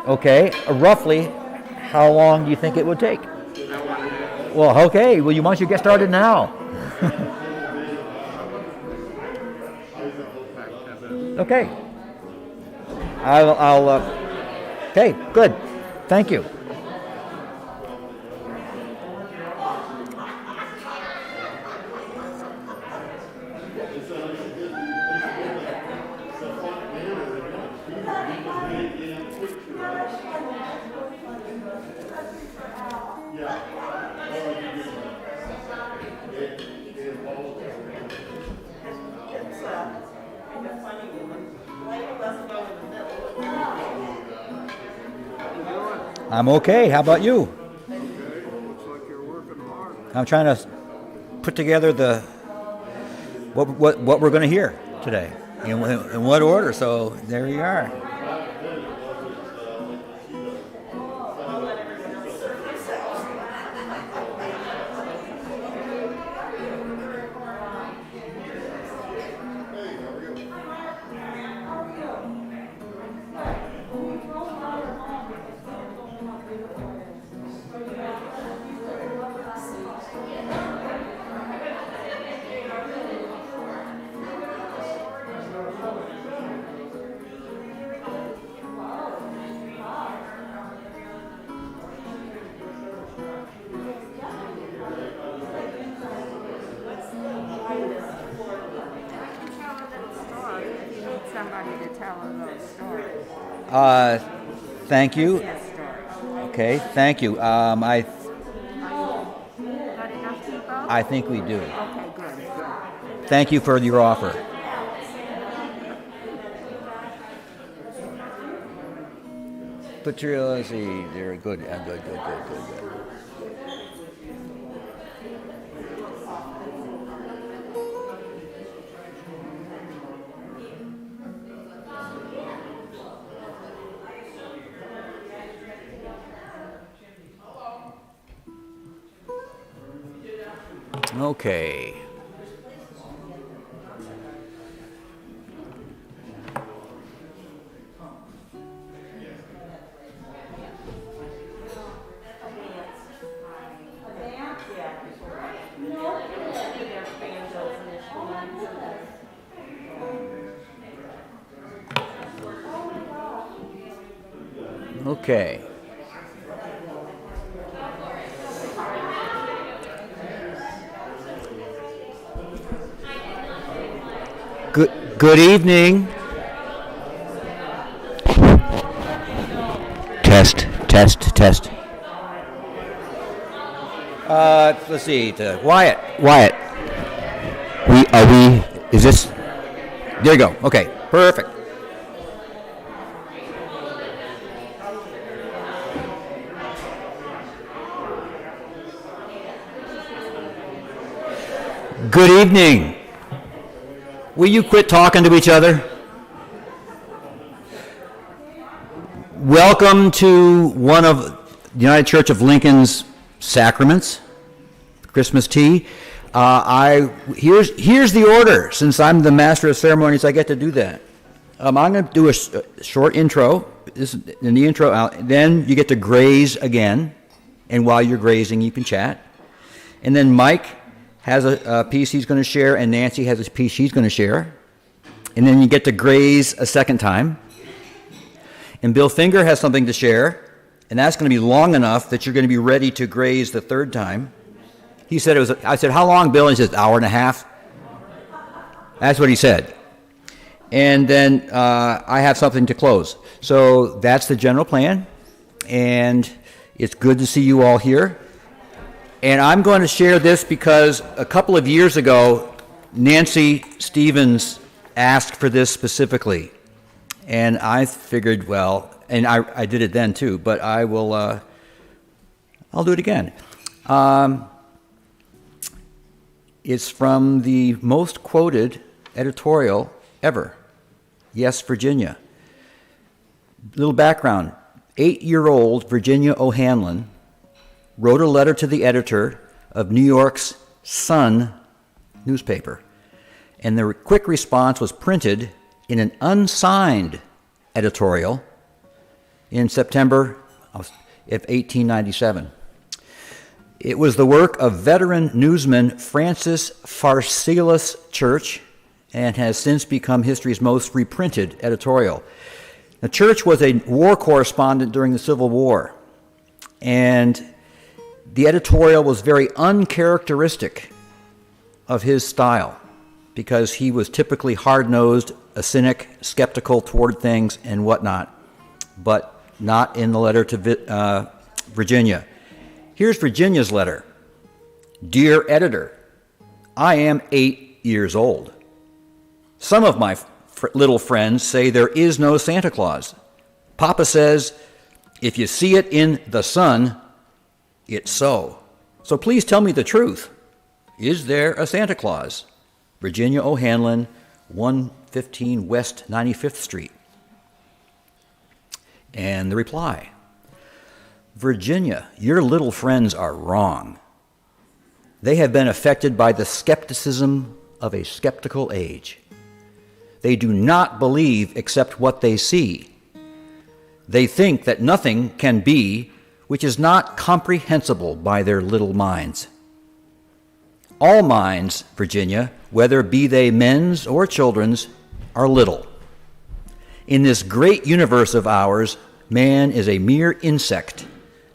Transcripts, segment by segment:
Okay, roughly, how long do you think it would take? Well, okay. Well, why don't you get started now? Okay. Okay, good. Thank you. I'm okay. How about you? Looks like you're working hard. I'm trying to put together what we're going to hear today, in what order. So there you are. Thank you. Okay, thank you. I think we do. Okay, good. Thank you for your offer. Let's see. They're good. Good. Okay. Okay. Good evening. Test. Let's see. Wyatt. Is this? There you go. Okay. Perfect. Good evening. Will you quit talking to each other? Welcome to one of the United Church of Lincoln's sacraments, Christmas tea. Here's the order. Since I'm the master of ceremonies, I get to do that. I'm going to do a short intro. In the intro, then you get to graze again, and while you're grazing, you can chat. And then Mike has a piece he's going to share, and Nancy has a piece she's going to share. And then you get to graze a second time. And Bill Finger has something to share, and that's going to be long enough that you're going to be ready to graze the third time. He said I said, how long, Bill? And he says, hour and a half. That's what he said. And then I have something to close. So that's the general plan, and it's good to see you all here. And I'm going to share this because a couple of years ago, Nancy Stevens asked for this specifically. And I figured, well, and I did it then too, but I'll do it again. It's from the most quoted editorial ever, Yes, Virginia. Little background, 8-year-old Virginia O'Hanlon wrote a letter to the editor of New York's Sun newspaper. And the quick response was printed in an unsigned editorial in September of 1897. It was the work of veteran newsman Francis Pharcellus Church and has since become history's most reprinted editorial. The Church was a war correspondent during the Civil War, and the editorial was very uncharacteristic of his style because he was typically hard-nosed, a cynic, skeptical toward things and whatnot, but not in the letter to Virginia. Here's Virginia's letter. Dear editor, I am 8 years old. Some of my little friends say there is no Santa Claus. Papa says, if you see it in the sun, it's so. So please tell me the truth. Is there a Santa Claus? Virginia O'Hanlon, 115 West 95th Street. And the reply, Virginia, your little friends are wrong. They have been affected by the skepticism of a skeptical age. They do not believe except what they see. They think that nothing can be which is not comprehensible by their little minds. All minds, Virginia, whether be they men's or children's, are little. In this great universe of ours, man is a mere insect,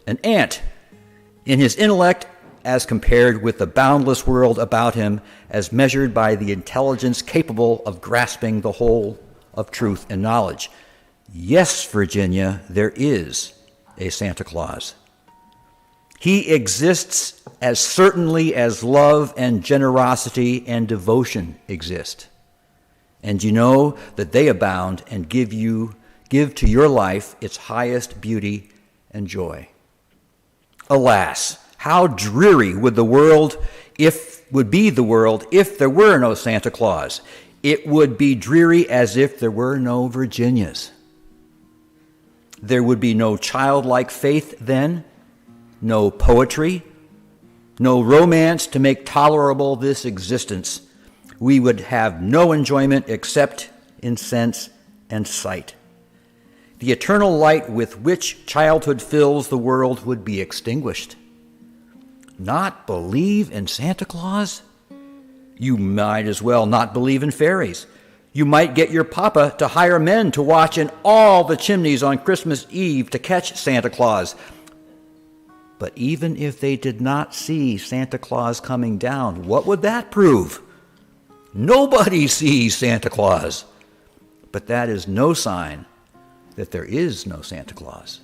an ant, in his intellect as compared with the boundless world about him as measured by the intelligence capable of grasping the whole of truth and knowledge. Yes, Virginia, there is a Santa Claus. He exists as certainly as love and generosity and devotion exist. And you know that they abound and give to your life its highest beauty and joy. Alas, how dreary would be the world if there were no Santa Claus. It would be dreary as if there were no Virginias. There would be no childlike faith then, no poetry, no romance to make tolerable this existence. We would have no enjoyment except in sense and sight. The eternal light with which childhood fills the world would be extinguished. Not believe in Santa Claus? You might as well not believe in fairies. You might get your papa to hire men to watch in all the chimneys on Christmas Eve to catch Santa Claus. But even if they did not see Santa Claus coming down, what would that prove? Nobody sees Santa Claus. But that is no sign that there is no Santa Claus.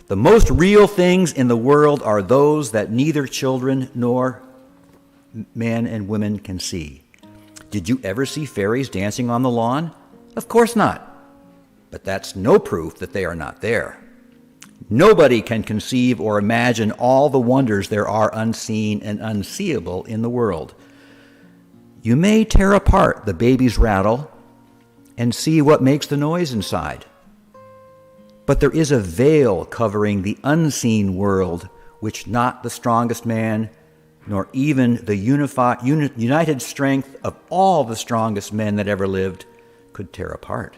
The most real things in the world are those that neither children nor men and women can see. Did you ever see fairies dancing on the lawn? Of course not. But that's no proof that they are not there. Nobody can conceive or imagine all the wonders there are unseen and unseeable in the world. You may tear apart the baby's rattle and see what makes the noise inside. But there is a veil covering the unseen world which not the strongest man, nor even the united strength of all the strongest men that ever lived, could tear apart.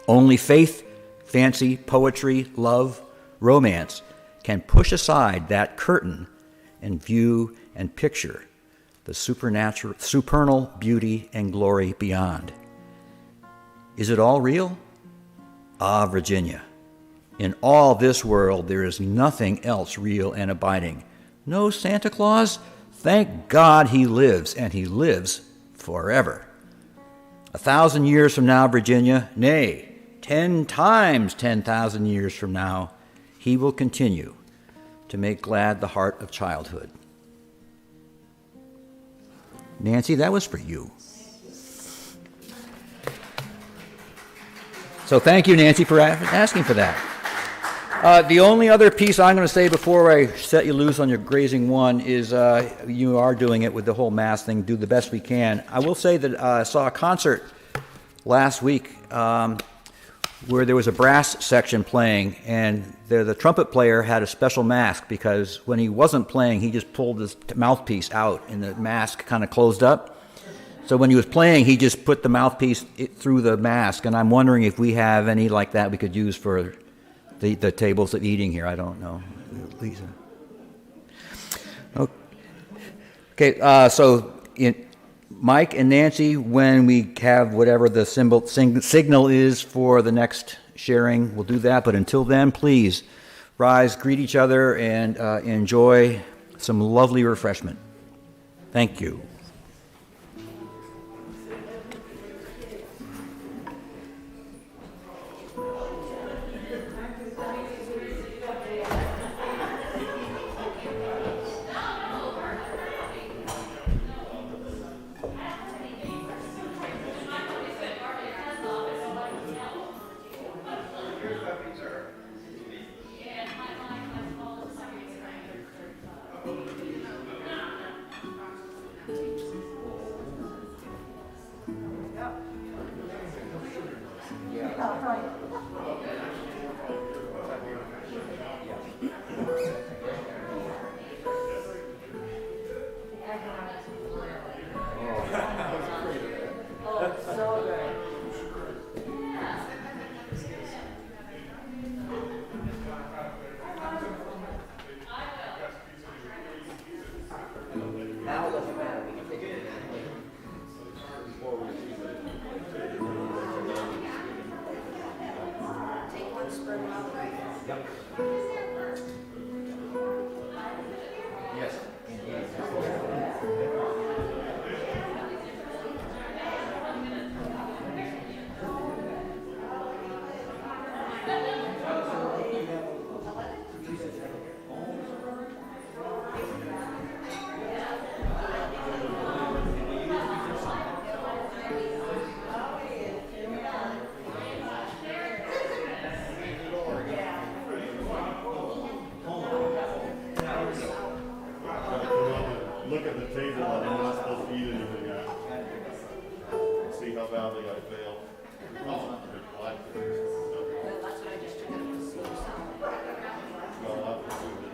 Only faith, fancy, poetry, love, romance can push aside that curtain and view and picture the supernal beauty and glory beyond. Is it all real? Ah, Virginia, in all this world there is nothing else real and abiding. No Santa Claus? Thank God he lives, and he lives forever. 1,000 years from now, Virginia, nay, 10 times 10,000 years from now, he will continue to make glad the heart of childhood. Nancy, that was for you. So thank you, Nancy, for asking for that. The only other piece I'm going to say before I set you loose on your grazing one is you are doing it with the whole mask thing, do the best we can. I will say that I saw a concert last week where there was a brass section playing, and the trumpet player had a special mask because when he wasn't playing, he just pulled his mouthpiece out and the mask kind of closed up. So when he was playing, he just put the mouthpiece through the mask, and I'm wondering if we have any like that we could use for the tables of eating here. I don't know. Lisa. Okay, Mike and Nancy, when we have whatever the signal is for the next sharing, we'll do that. But until then, please rise, greet each other, and enjoy some lovely refreshment. Thank you. Look at the table and I'm not supposed to eat anything out. See how badly I failed. Oh, That's what I just took out of the soup. well, I'll have to do it.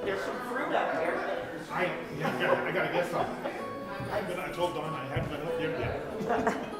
There's some fruit up here. I gotta get some. But I told Don I hadn't been up there yet.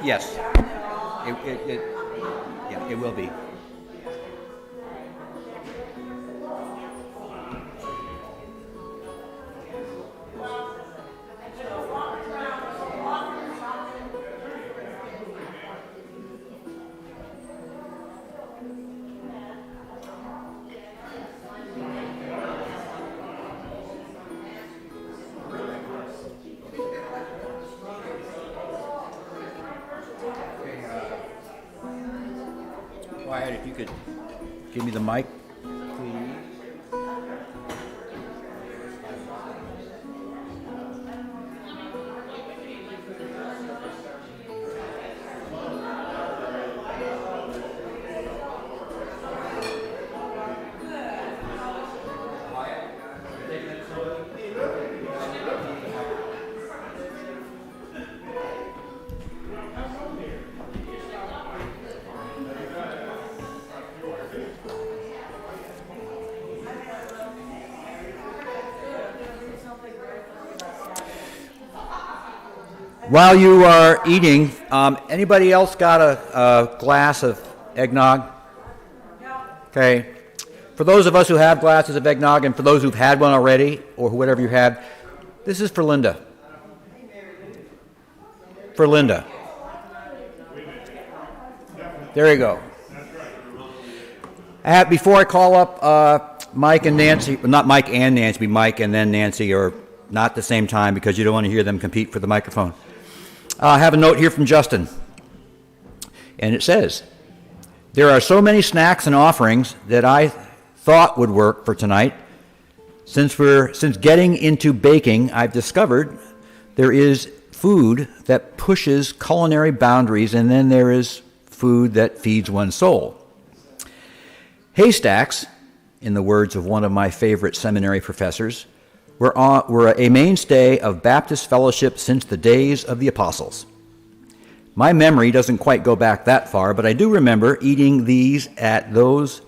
Yes. Yeah, it will be. Wyatt, if you could give me the mic, please. While you are eating, anybody else got a glass of eggnog? Okay. For those of us who have glasses of eggnog, and for those who've had one already, or whatever you have, this is for Linda. For Linda. There you go. Before I call up Mike and Nancy, well, not Mike and Nancy, be Mike and then Nancy, or not at the same time because you don't want to hear them compete for the microphone. I have a note here from Justin, and it says, there are so many snacks and offerings that I thought would work for tonight. Since getting into baking, I've discovered there is food that pushes culinary boundaries, and then there is food that feeds one's soul. Haystacks, in the words of one of my favorite seminary professors, were a mainstay of Baptist fellowship since the days of the apostles. My memory doesn't quite go back that far, but I do remember eating these at those,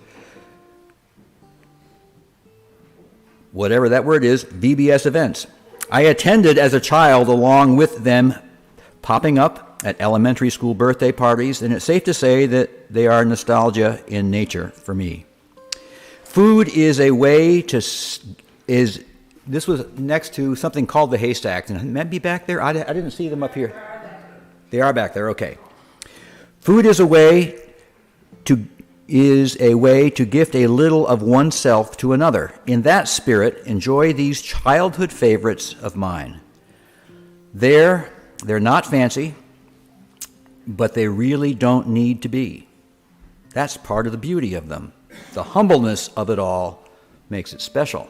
whatever that word is, VBS events. I attended as a child along with them, popping up at elementary school birthday parties, and it's safe to say that they are nostalgia in nature for me. Food is a way to, this was next to something called the Haystacks, and it might be back there. I didn't see them up here. They are back there, okay. Food is a way to gift a little of oneself to another. In that spirit, enjoy these childhood favorites of mine. They're not fancy, but they really don't need to be. That's part of the beauty of them. The humbleness of it all makes it special.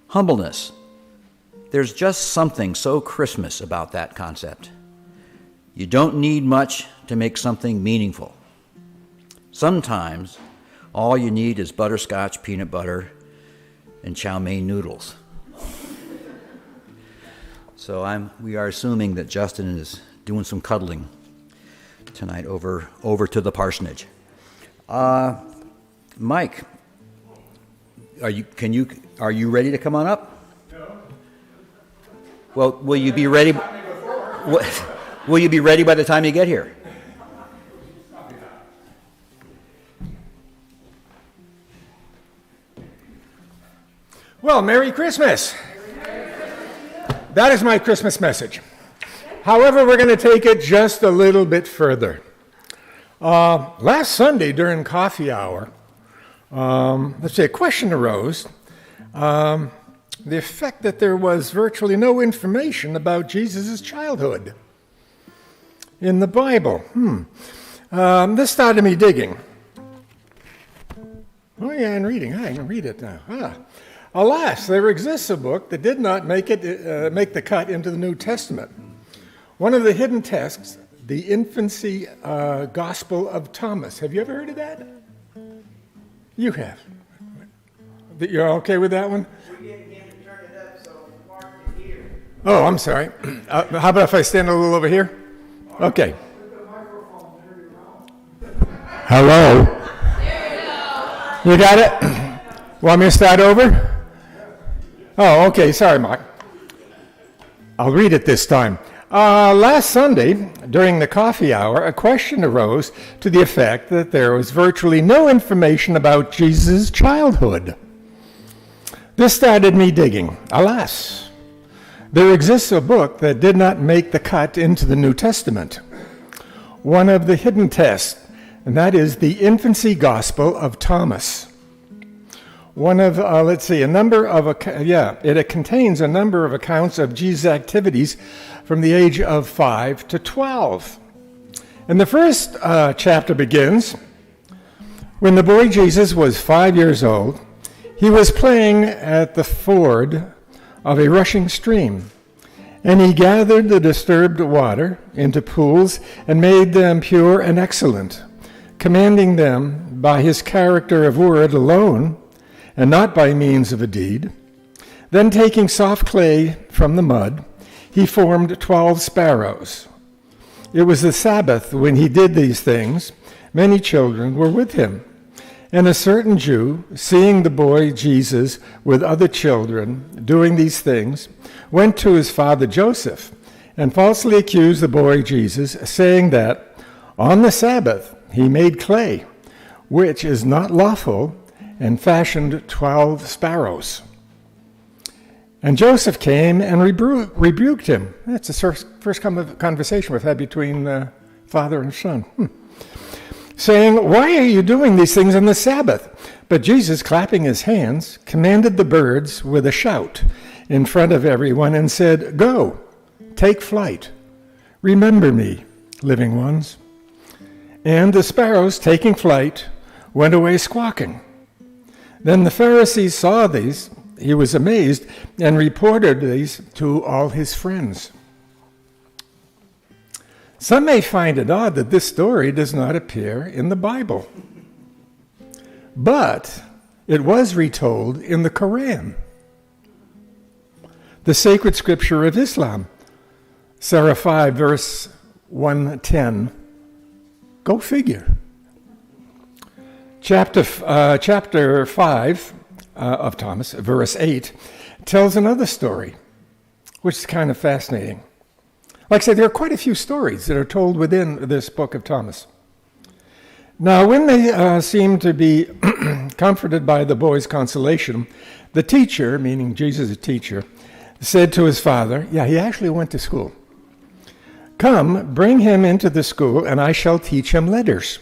Humbleness. There's just something so Christmas about that concept. You don't need much to make something meaningful. Sometimes all you need is butterscotch, peanut butter, and chow mein noodles. So we are assuming that Justin is doing some cuddling tonight over to the parsonage. Mike, are you ready to come on up? No. Well, will you be ready? Will you be ready by the time you get here? Well, Merry Christmas. That is my Christmas message. However, we're going to take it just a little bit further. Last Sunday during coffee hour, a question arose. The effect that there was virtually no information about Jesus' childhood in the Bible. This started me digging. Oh yeah, and reading. I can read it now. Alas, there exists a book that did not make the cut into the New Testament. One of the hidden texts, the Infancy Gospel of Thomas. Have you ever heard of that? You have. You're okay with that one? We didn't get to turn it up so Mark can hear. Oh, I'm sorry. How about if I stand a little over here? Okay. Hello? There you go. You got it? Want me to start over? Oh, okay. Sorry, Mark. I'll read it this time. Last Sunday, during the coffee hour, a question arose to the effect that there was virtually no information about Jesus' childhood. This started me digging. Alas, there exists a book that did not make the cut into the New Testament, one of the hidden texts, and that is the Infancy Gospel of Thomas. One of, it contains a number of accounts of Jesus' activities from the age of 5 to 12. And the first chapter begins, when the boy Jesus was 5 years old, he was playing at the ford of a rushing stream, and he gathered the disturbed water into pools and made them pure and excellent, commanding them by his character of word alone, and not by means of a deed. Then taking soft clay from the mud, he formed 12 sparrows. It was the Sabbath when he did these things. Many children were with him. And a certain Jew, seeing the boy Jesus with other children doing these things, went to his father Joseph and falsely accused the boy Jesus, saying that on the Sabbath he made clay, which is not lawful, and fashioned 12 sparrows. And Joseph came and rebuked him. That's the first conversation we've had between father and son. Saying, "Why are you doing these things on the Sabbath?" But Jesus, clapping his hands, commanded the birds with a shout in front of everyone and said, "Go, take flight. Remember me, living ones." And the sparrows, taking flight, went away squawking. Then the Pharisees saw these. He was amazed and reported these to all his friends. Some may find it odd that this story does not appear in the Bible, but it was retold in the Quran, the sacred scripture of Islam, Surah 5, verse 110. Go figure. Chapter 5 of Thomas, verse 8, tells another story, which is kind of fascinating. Like I said, there are quite a few stories that are told within this book of Thomas. Now, when they seemed to be comforted by the boy's consolation, the teacher, meaning Jesus' teacher, said to his father, he actually went to school, "Come, bring him into the school, and I shall teach him letters."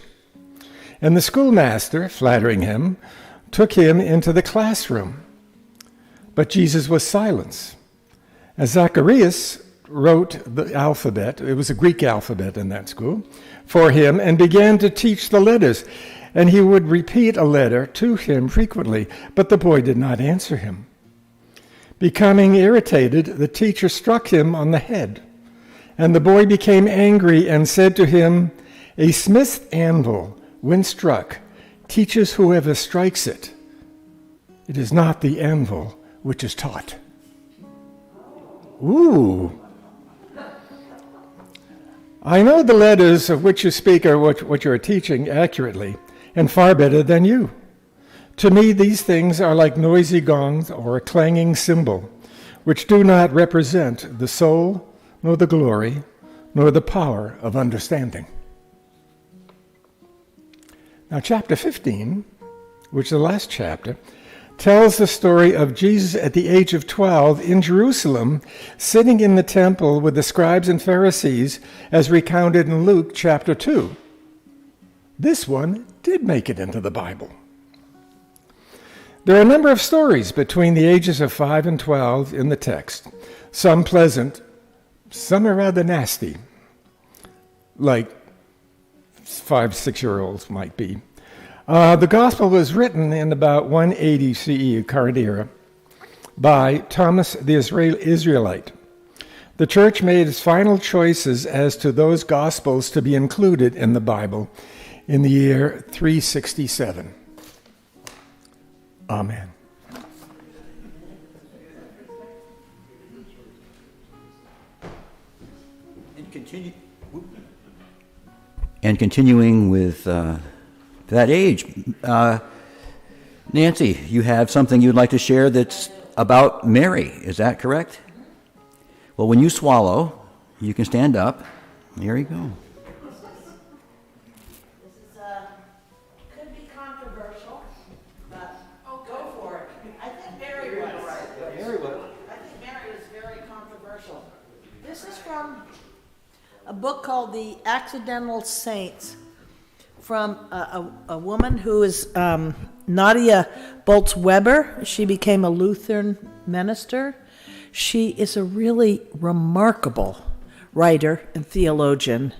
And the schoolmaster, flattering him, took him into the classroom. But Jesus was silent. As Zacharias wrote the alphabet, it was a Greek alphabet in that school, for him, and began to teach the letters. And he would repeat a letter to him frequently, but the boy did not answer him. Becoming irritated, the teacher struck him on the head. And the boy became angry and said to him, "A smith's anvil, when struck, teaches whoever strikes it. It is not the anvil which is taught." Ooh. I know the letters of which you speak are what you are teaching accurately, and far better than you. To me, these things are like noisy gongs or a clanging cymbal, which do not represent the soul, nor the glory, nor the power of understanding. Now, chapter 15, which is the last chapter, tells the story of Jesus at the age of 12 in Jerusalem, sitting in the temple with the scribes and Pharisees, as recounted in Luke chapter 2. This one did make it into the Bible. There are a number of stories between the ages of 5 and 12 in the text, some pleasant, some are rather nasty, like 5, 6-year-olds might be. The gospel was written in about 180 CE, current era, by Thomas the Israelite. The church made its final choices as to those gospels to be included in the Bible in the year 367. Amen. And continuing with that age, Nancy, you have something you'd like to share that's about Mary. Is that correct? Well, when you swallow, You can stand up. Here you go. This is, could be controversial, but go for it. I think Mary was. Mary was. I think Mary is very controversial. This is from a book called The Accidental Saints, from a woman who is Nadia Bolz-Weber. She became a Lutheran minister. She is a really remarkable writer and theologian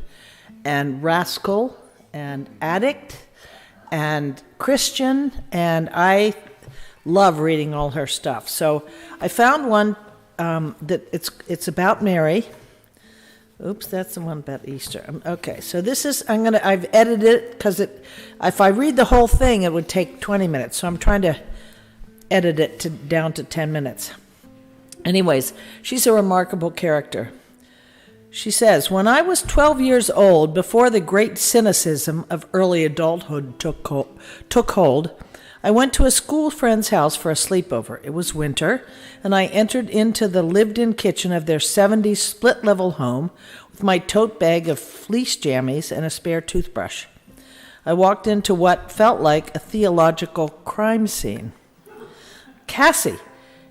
and rascal and addict and Christian, and I love reading all her stuff. So I found one that it's about Mary. Oops, that's the one about Easter. Okay, so this is, I've edited it because if I read the whole thing, it would take 20 minutes. So I'm trying to edit it down to 10 minutes. Anyways, she's a remarkable character. She says, when I was 12 years old, before the great cynicism of early adulthood took hold, I went to a school friend's house for a sleepover. It was winter, and I entered into the lived-in kitchen of their 70s split-level home with my tote bag of fleece jammies and a spare toothbrush. I walked into what felt like a theological crime scene. Cassie,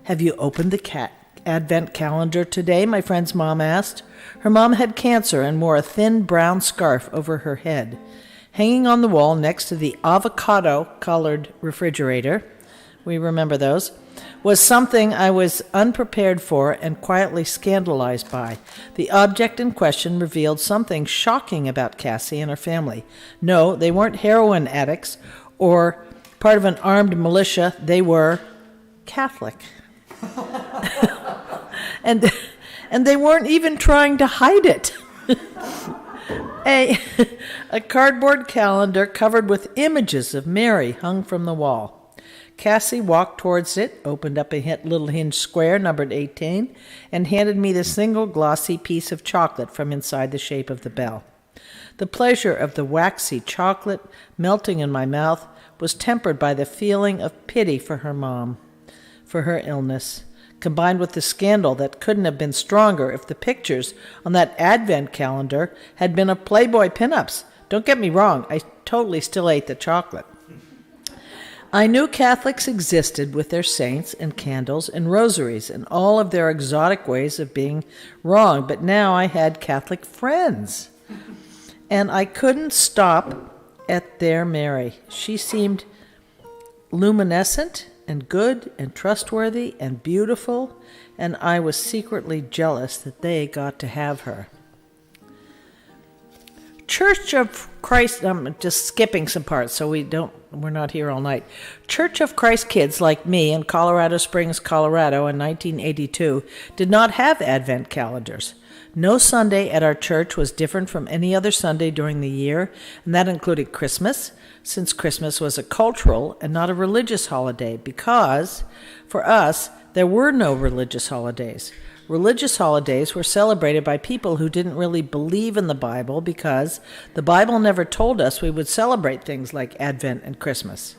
have you opened the Advent calendar today? My friend's mom asked. Her mom had cancer and wore a thin brown scarf over her head. Hanging on the wall next to the avocado-colored refrigerator, we remember those, was something I was unprepared for and quietly scandalized by. The object in question revealed something shocking about Cassie and her family. No, they weren't heroin addicts or part of an armed militia. They were Catholic. and they weren't even trying to hide it. A cardboard calendar covered with images of Mary hung from the wall. Cassie walked towards it, opened up a little hinged square numbered 18, and handed me the single glossy piece of chocolate from inside the shape of the bell. The pleasure of the waxy chocolate melting in my mouth was tempered by the feeling of pity for her mom, for her illness, combined with the scandal that couldn't have been stronger if the pictures on that Advent calendar had been of Playboy pinups. Don't get me wrong, I totally still ate the chocolate. I knew Catholics existed with their saints and candles and rosaries and all of their exotic ways of being wrong, but now I had Catholic friends. And I couldn't stop at their Mary. She seemed luminescent and good and trustworthy and beautiful, and I was secretly jealous that they got to have her. Church of Christ, I'm just skipping some parts so we're not here all night. Church of Christ kids like me in Colorado Springs, Colorado in 1982 did not have Advent calendars. No Sunday at our church was different from any other Sunday during the year, and that included Christmas, since Christmas was a cultural and not a religious holiday, because, for us, there were no religious holidays. Religious holidays were celebrated by people who didn't really believe in the Bible because the Bible never told us we would celebrate things like Advent and Christmas.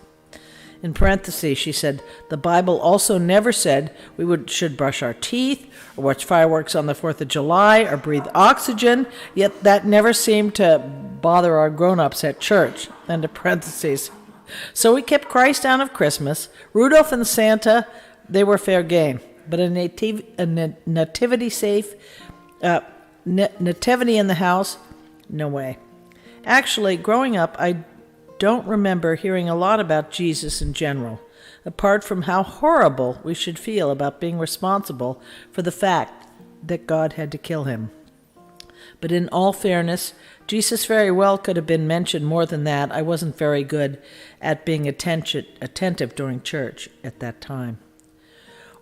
In parentheses, she said, the Bible also never said we should brush our teeth or watch fireworks on the 4th of July or breathe oxygen, yet that never seemed to bother our grown-ups at church. End of parentheses. So we kept Christ out of Christmas. Rudolph and Santa, they were fair game. But a nativity safe, nativity in the house, no way. Actually, growing up, I don't remember hearing a lot about Jesus in general, apart from how horrible we should feel about being responsible for the fact that God had to kill him. But in all fairness, Jesus very well could have been mentioned more than that. I wasn't very good at being attentive during church at that time.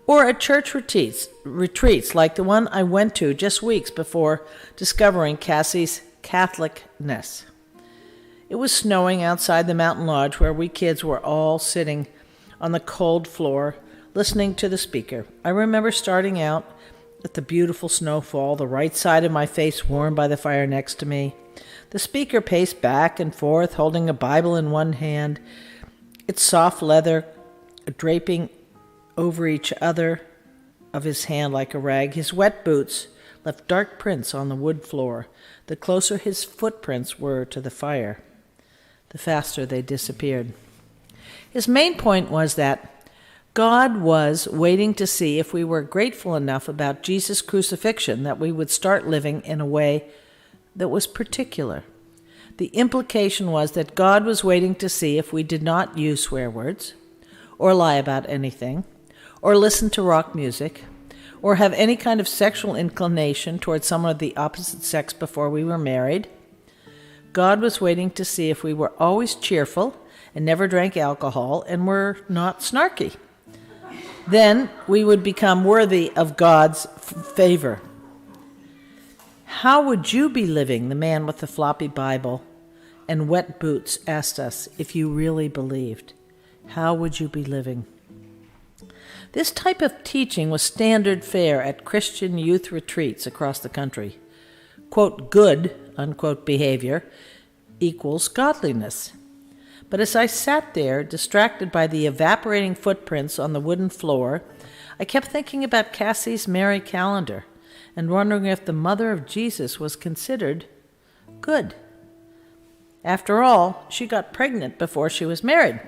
Or at church retreats like the one I went to just weeks before discovering Cassie's Catholicness. It was snowing outside the mountain lodge where we kids were all sitting on the cold floor listening to the speaker. I remember starting out at the beautiful snowfall, the right side of my face warmed by the fire next to me. The speaker paced back and forth, holding a Bible in one hand, its soft leather draping over each other of his hand like a rag. His wet boots left dark prints on the wood floor. The closer his footprints were to the fire, the faster they disappeared. His main point was that God was waiting to see if we were grateful enough about Jesus' crucifixion that we would start living in a way that was particular. The implication was that God was waiting to see if we did not use swear words, or lie about anything, or listen to rock music, or have any kind of sexual inclination towards someone of the opposite sex before we were married. God was waiting to see if we were always cheerful and never drank alcohol and were not snarky. Then we would become worthy of God's favor. How would you be living, the man with the floppy Bible and wet boots asked us, if you really believed? How would you be living? This type of teaching was standard fare at Christian youth retreats across the country. Quote, good, unquote, behavior equals godliness. But as I sat there, distracted by the evaporating footprints on the wooden floor, I kept thinking about Cassie's Mary calendar and wondering if the mother of Jesus was considered good. After all, she got pregnant before she was married.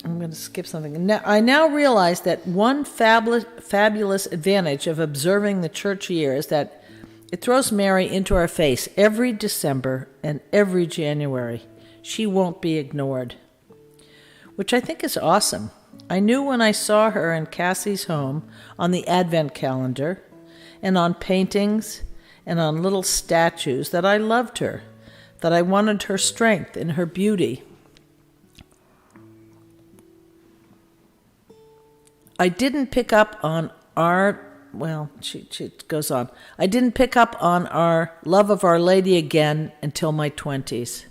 I'm going to skip something. I now realize that one fabulous advantage of observing the church year is that it throws Mary into our face every December and every January. She won't be ignored, which I think is awesome. I knew when I saw her in Cassie's home on the Advent calendar and on paintings and on little statues that I loved her, that I wanted her strength and her beauty. I didn't pick up on our, she goes on. I didn't pick up on our love of Our Lady again until my 20s,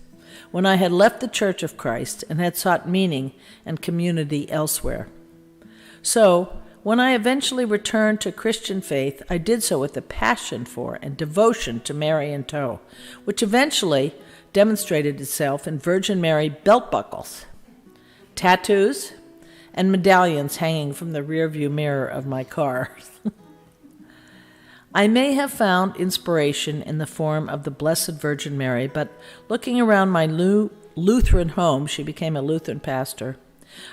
when I had left the Church of Christ and had sought meaning and community elsewhere. So, when I eventually returned to Christian faith, I did so with a passion for and devotion to Mary in tow, which eventually demonstrated itself in Virgin Mary belt buckles, tattoos, and medallions hanging from the rearview mirror of my car. I may have found inspiration in the form of the Blessed Virgin Mary, but looking around my Lutheran home, she became a Lutheran pastor,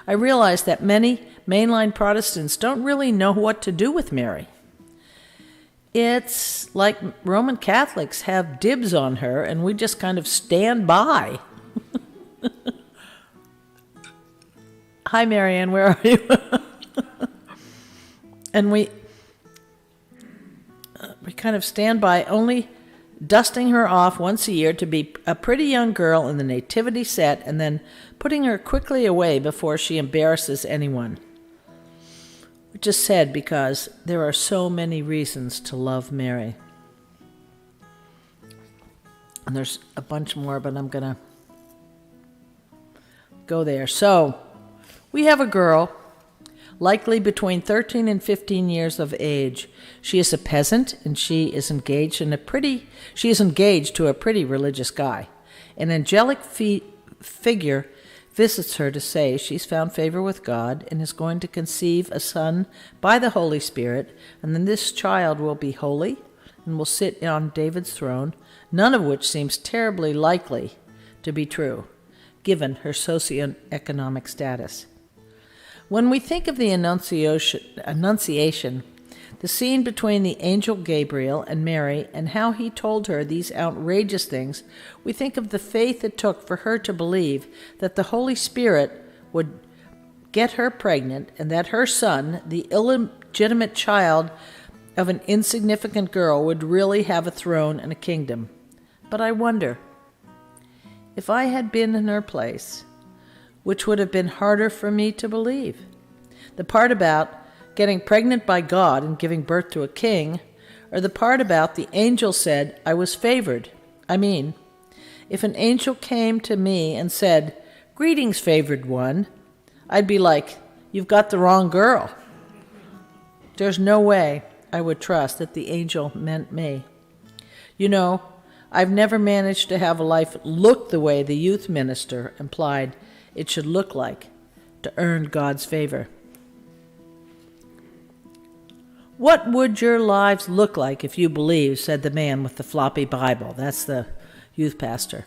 I realized that many mainline Protestants don't really know what to do with Mary. It's like Roman Catholics have dibs on her, and we just kind of stand by. Hi, Marianne, where are you? And we kind of stand by, only dusting her off once a year to be a pretty young girl in the nativity set and then putting her quickly away before she embarrasses anyone. Which is sad because there are so many reasons to love Mary. And there's a bunch more, but I'm going to go there. So, we have a girl, likely between 13 and 15 years of age. She is a peasant, and she is engaged to a pretty religious guy. An angelic figure visits her to say she's found favor with God and is going to conceive a son by the Holy Spirit, and then this child will be holy and will sit on David's throne, none of which seems terribly likely to be true, given her socioeconomic status. When we think of the Annunciation, the scene between the angel Gabriel and Mary and how he told her these outrageous things, we think of the faith it took for her to believe that the Holy Spirit would get her pregnant and that her son, the illegitimate child of an insignificant girl, would really have a throne and a kingdom. But I wonder, if I had been in her place, which would have been harder for me to believe? The part about getting pregnant by God and giving birth to a king, or the part about the angel said, I was favored? I mean, if an angel came to me and said, greetings, favored one, I'd be like, you've got the wrong girl. There's no way I would trust that the angel meant me. You know, I've never managed to have a life look the way the youth minister implied it should look like to earn God's favor. What would your lives look like if you believed, said the man with the floppy Bible. That's the youth pastor.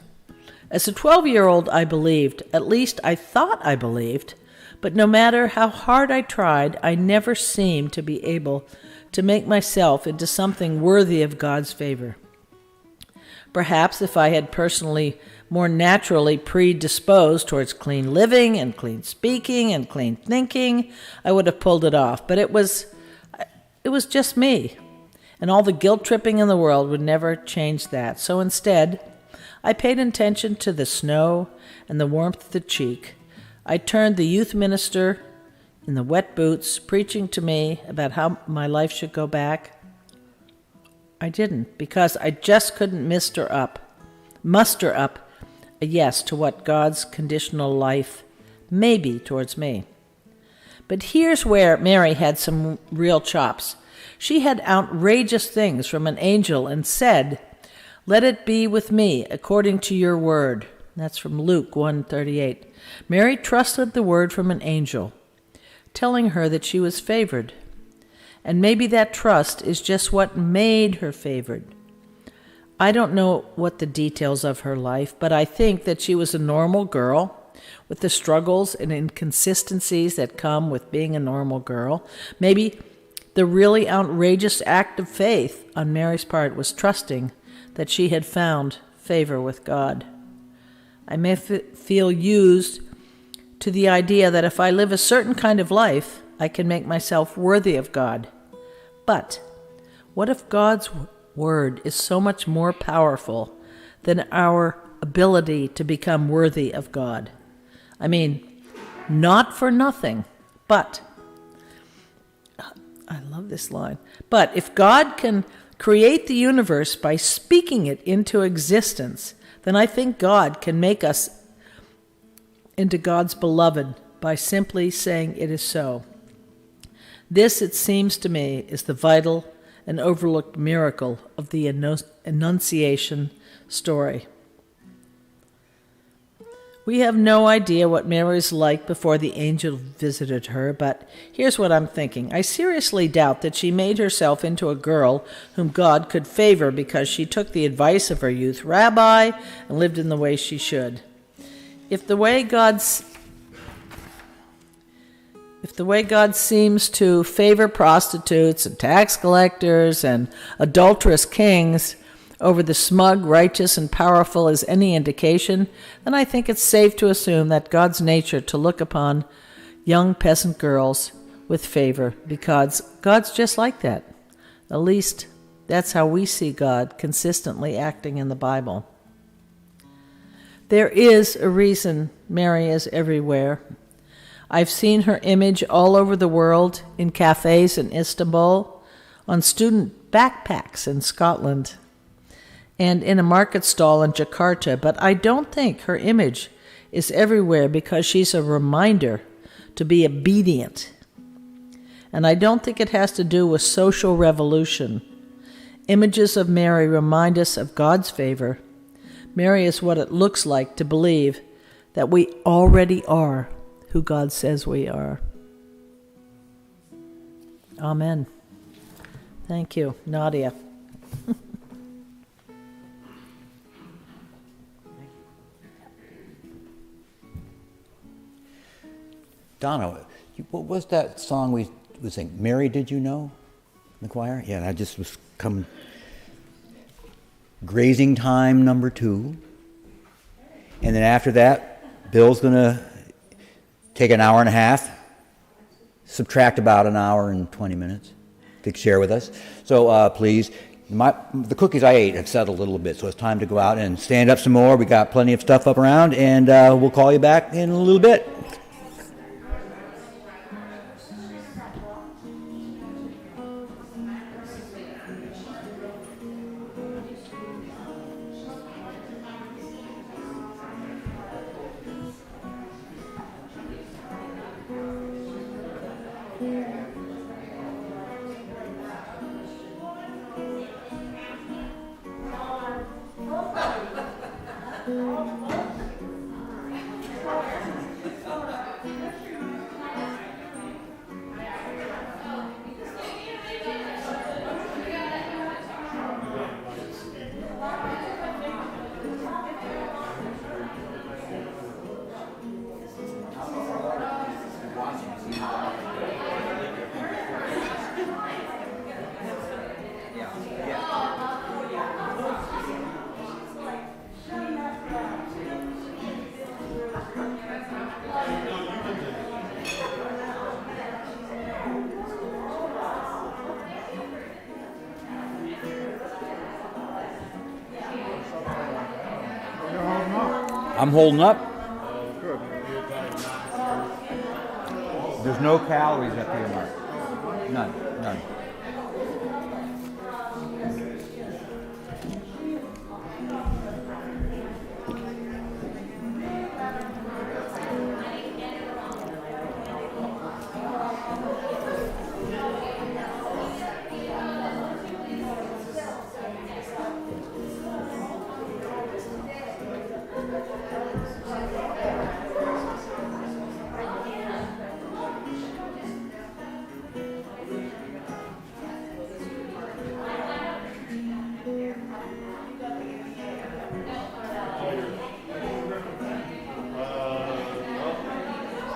As a 12-year-old, I believed. At least I thought I believed. But no matter how hard I tried, I never seemed to be able to make myself into something worthy of God's favor. Perhaps if I had personally more naturally predisposed towards clean living and clean speaking and clean thinking, I would have pulled it off. But it was just me, and all the guilt tripping in the world would never change that. So instead, I paid attention to the snow and the warmth of the cheek. I turned the youth minister in the wet boots, preaching to me about how my life should go back. I didn't, because I just couldn't muster up a yes to what God's conditional life may be towards me. But here's where Mary had some real chops. She had outrageous things from an angel and said, "Let it be with me according to your word." That's from Luke 1:38. Mary trusted the word from an angel, telling her that she was favored. And maybe that trust is just what made her favored. I don't know what the details of her life, but I think that she was a normal girl with the struggles and inconsistencies that come with being a normal girl. Maybe the really outrageous act of faith on Mary's part was trusting that she had found favor with God. I may feel used to the idea that if I live a certain kind of life, I can make myself worthy of God. But what if God's word is so much more powerful than our ability to become worthy of God? I mean, not for nothing, but, I love this line, but if God can create the universe by speaking it into existence, then I think God can make us into God's beloved by simply saying it is so. This, it seems to me, is the vital and overlooked miracle of the Annunciation story. We have no idea what Mary was like before the angel visited her, but here's what I'm thinking. I seriously doubt that she made herself into a girl whom God could favor because she took the advice of her youth rabbi and lived in the way she should. If the way God seems to favor prostitutes and tax collectors and adulterous kings over the smug, righteous, and powerful is any indication, then I think it's safe to assume that God's nature to look upon young peasant girls with favor, because God's just like that. At least that's how we see God consistently acting in the Bible. There is a reason Mary is everywhere. I've seen her image all over the world, in cafes in Istanbul, on student backpacks in Scotland, and in a market stall in Jakarta, but I don't think her image is everywhere because she's a reminder to be obedient. And I don't think it has to do with social revolution. Images of Mary remind us of God's favor. Mary is what it looks like to believe that we already are who God says we are. Amen. Thank you, Nadia. Donna, what was that song we sang? Mary, Did You Know? In the choir? Yeah, that just was come. Grazing time number 2. And then after that, Bill's going to take an hour and a half, subtract about an hour and 20 minutes to share with us. So please, the cookies I ate have settled a little bit, so it's time to go out and stand up some more. We got plenty of stuff up around, and we'll call you back in a little bit. I'm holding up. Good. There's no calories up here, Mark. None. None.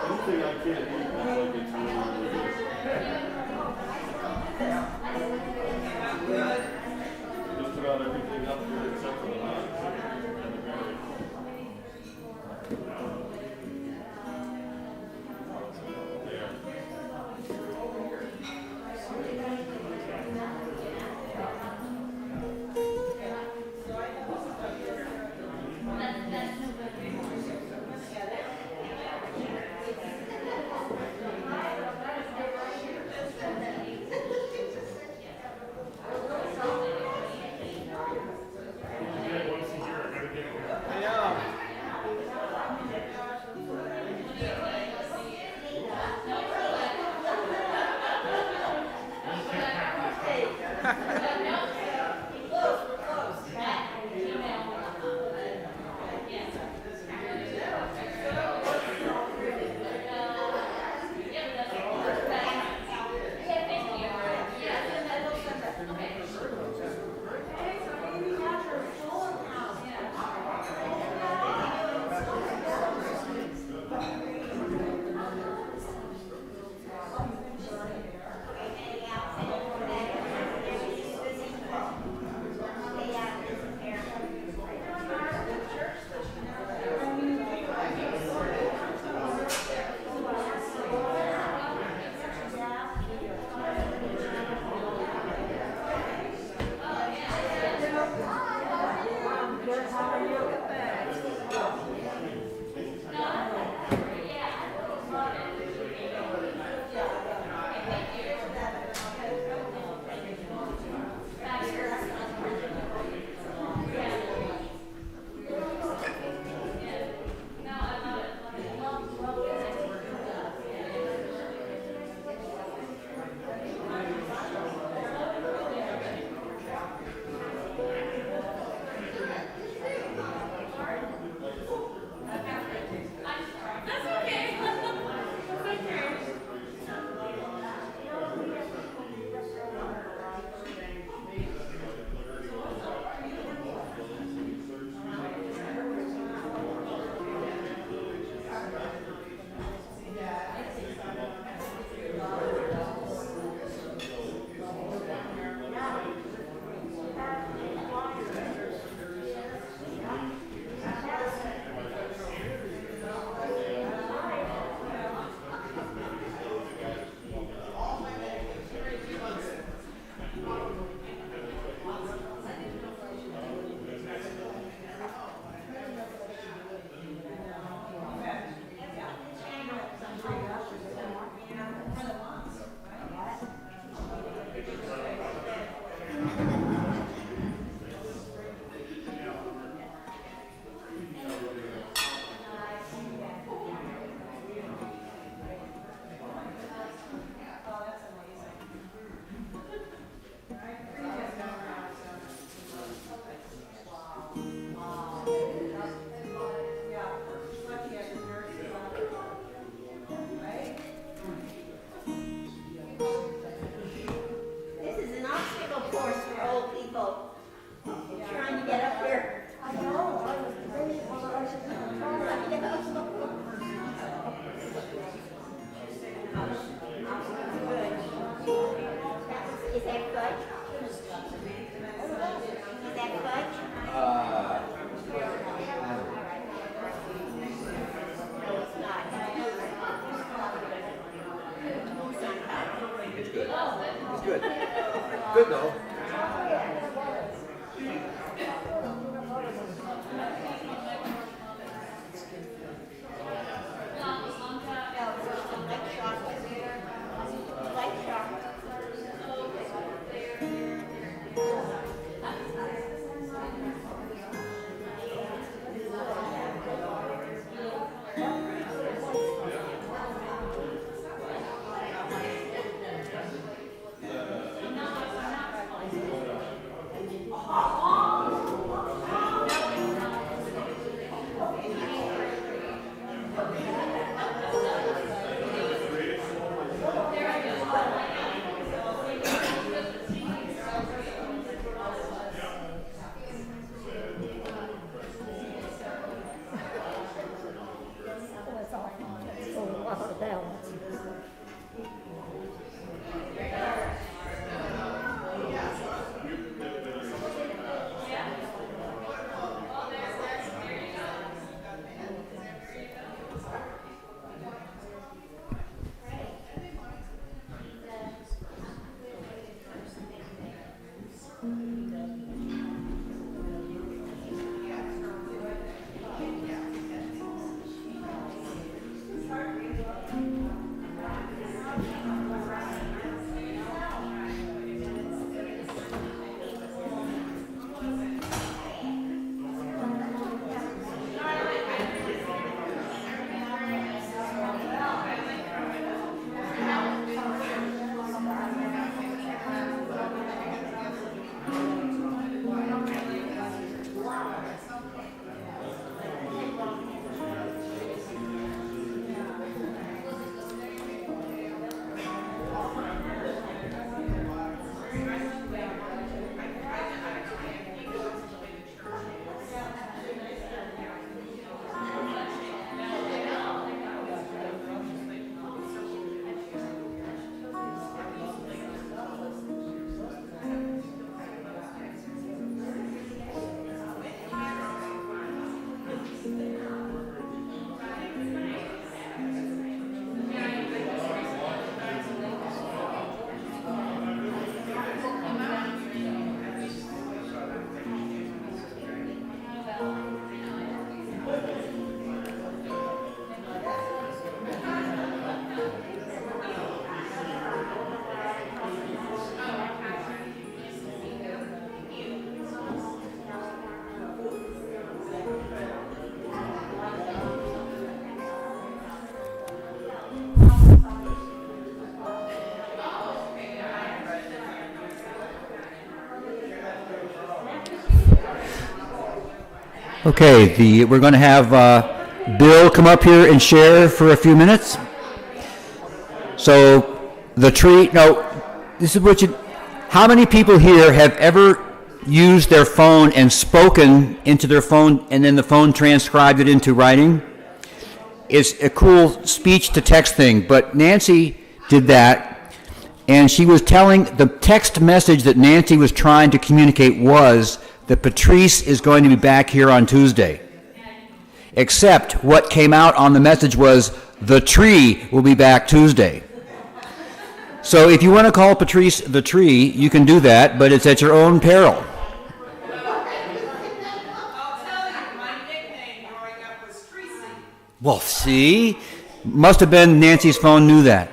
Anything I can't eat, it's like it's really good. Just about everything up here except for the nuts and the berries. Good though. Okay, we're going to have Bill come up here and share for a few minutes. So the tree, no, this is what you, how many people here have ever used their phone and spoken into their phone and then the phone transcribed it into writing? It's a cool speech-to-text thing, but Nancy did that, and she was telling, the text message that Nancy was trying to communicate was that Patrice is going to be back here on Tuesday. Except what came out on the message was, the tree will be back Tuesday. So if you want to call Patrice the tree, you can do that, but it's at your own peril. I'll tell you, my nickname growing up was Tracy. Well, see? Must have been Nancy's phone knew that.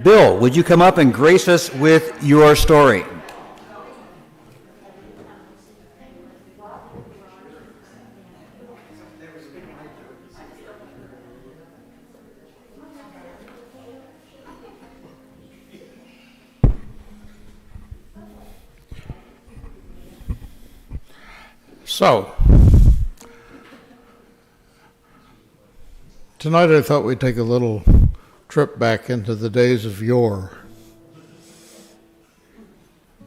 Bill, would you come up and grace us with your story? So, tonight I thought we'd take a little trip back into the days of yore.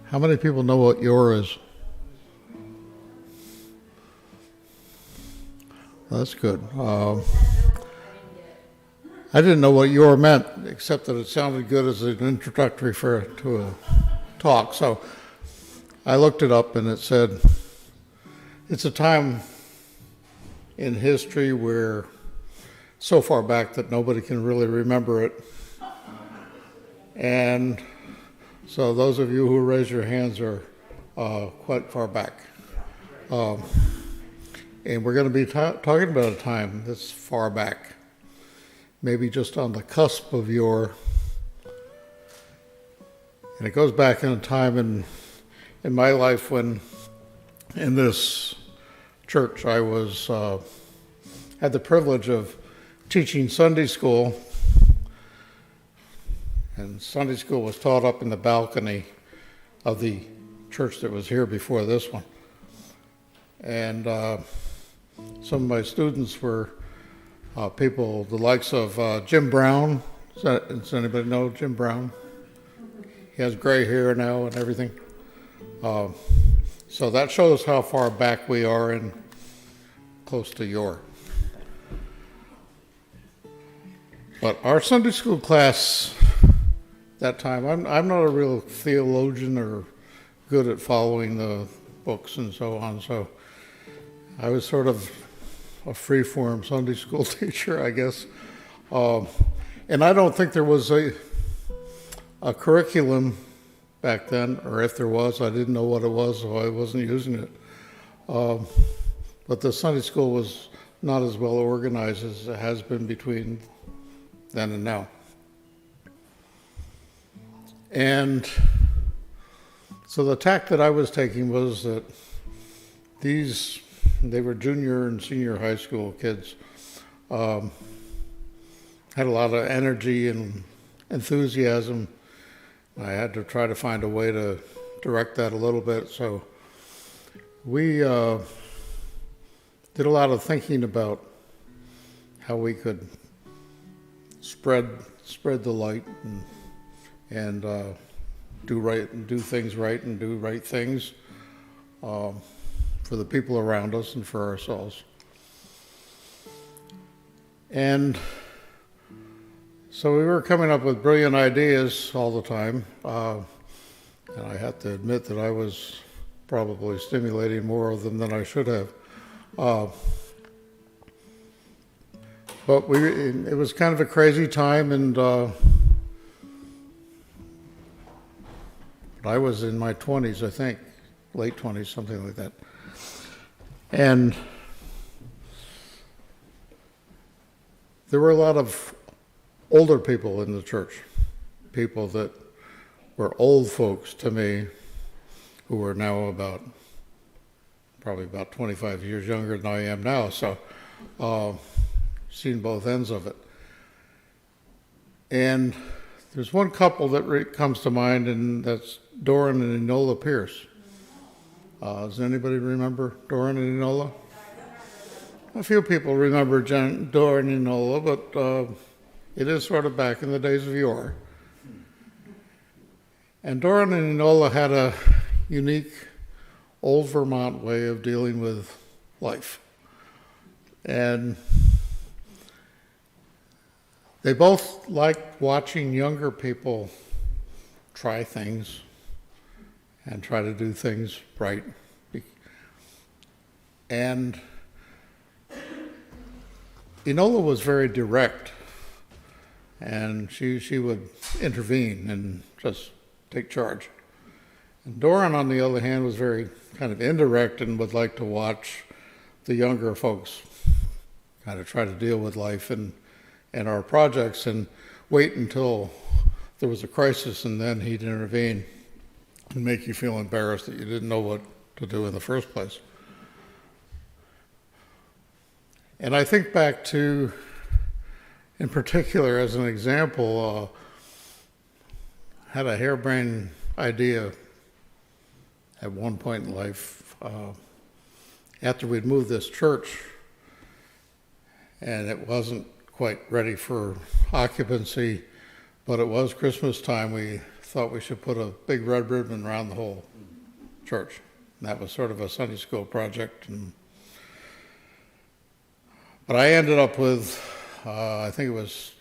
How many people know what yore is? That's good. I didn't know what yore meant, except that it sounded good as an introductory to a talk. So I looked it up, and it said, it's a time in history where so far back that nobody can really remember it. And so those of you who raise your hands are quite far back. And we're going to be talking about a time that's far back, maybe just on the cusp of yore. And it goes back in a time in my life when in this church I was had the privilege of teaching Sunday school, and Sunday school was taught up in the balcony of the church that was here before this one. And some of my students were people the likes of Jim Brown. Does anybody know Jim Brown? He has gray hair now and everything. So that shows how far back we are in close to yore. But our Sunday school class that time, I'm not a real theologian or good at following the books and so on, so I was sort of a free-form Sunday school teacher, I guess. And I don't think there was a curriculum back then, or if there was, I didn't know what it was, so I wasn't using it. But the Sunday school was not as well organized as it has been between then and now. And so the tack that I was taking was that they were junior and senior high school kids, had a lot of energy and enthusiasm. I had to try to find a way to direct that a little bit. So we did a lot of thinking about how we could spread the light and do right and do things right and do right things for the people around us and for ourselves. And so we were coming up with brilliant ideas all the time, and I have to admit that I was probably stimulating more of them than I should have. But it was kind of a crazy time, and I was in my 20s, I think, late 20s, something like that. And there were a lot of older people in the church, people that were old folks to me, who were now probably about 25 years younger than I am now, so seen both ends of it. And there's one couple that comes to mind, and that's Doran and Enola Pierce. Does anybody remember Dora and Enola? A few people remember Dora and Enola, but it is sort of back in the days of yore. And Dora and Enola had a unique old Vermont way of dealing with life. And they both liked watching younger people try things and try to do things right. And Enola was very direct, and she would intervene and just take charge. And Doran, on the other hand, was very kind of indirect and would like to watch the younger folks kind of try to deal with life and our projects and wait until there was a crisis, and then he'd intervene and make you feel embarrassed that you didn't know what to do in the first place. And I think back to, in particular, as an example, had a harebrained idea at one point in life after we'd moved this church, and it wasn't quite ready for occupancy, but it was Christmas time. We thought we should put a big red ribbon around the whole church. And that was sort of a Sunday school project. But I ended up with, I think it was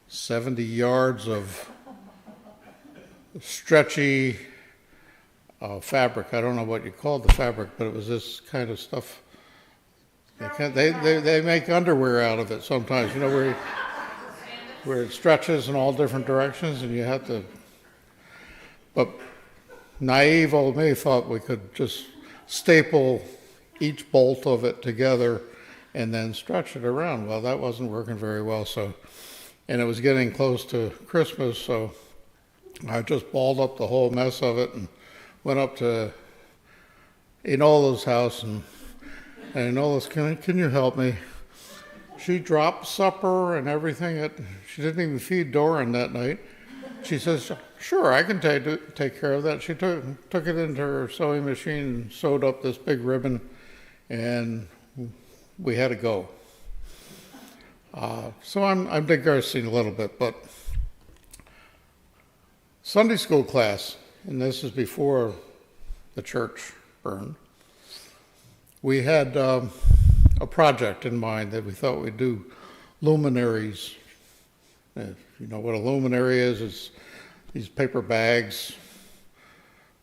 70 yards of stretchy fabric. I don't know what you called the fabric, but it was this kind of stuff. They make underwear out of it sometimes, you know, where it stretches in all different directions, and you have to. But naive old me thought we could just staple each bolt of it together and then stretch it around. Well, that wasn't working very well, and it was getting close to Christmas, so I just balled up the whole mess of it and went up to Enola's house and Enola's, can you help me? She dropped supper and everything. She didn't even feed Doran that night. She says, sure, I can take care of that. She took it into her sewing machine and sewed up this big ribbon, and we had to go. So I'm digressing a little bit, but Sunday school class, and this is before the church burned, we had a project in mind that we thought we'd do luminaries. If you know what a luminary is, it's these paper bags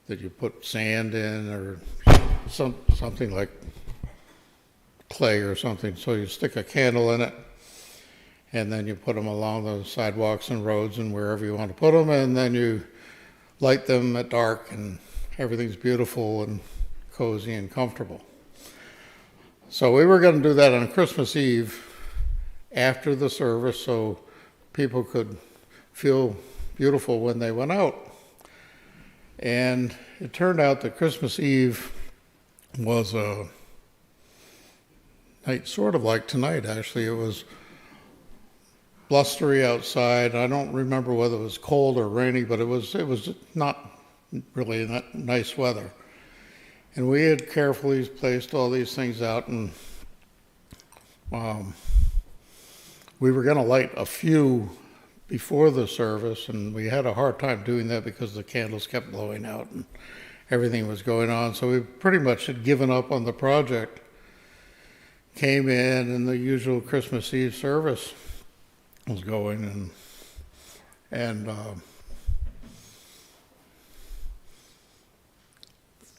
that you put sand in or something like clay or something. So you stick a candle in it, and then you put them along the sidewalks and roads and wherever you want to put them, and then you light them at dark, and everything's beautiful and cozy and comfortable. So we were going to do that on Christmas Eve after the service so people could feel beautiful when they went out. And it turned out that Christmas Eve was a night sort of like tonight, actually. It was blustery outside. I don't remember whether it was cold or rainy, but it was not really nice weather. And we had carefully placed all these things out, and we were going to light a few before the service, and we had a hard time doing that because the candles kept blowing out and everything was going on. So we pretty much had given up on the project. Came in, and the usual Christmas Eve service was going, and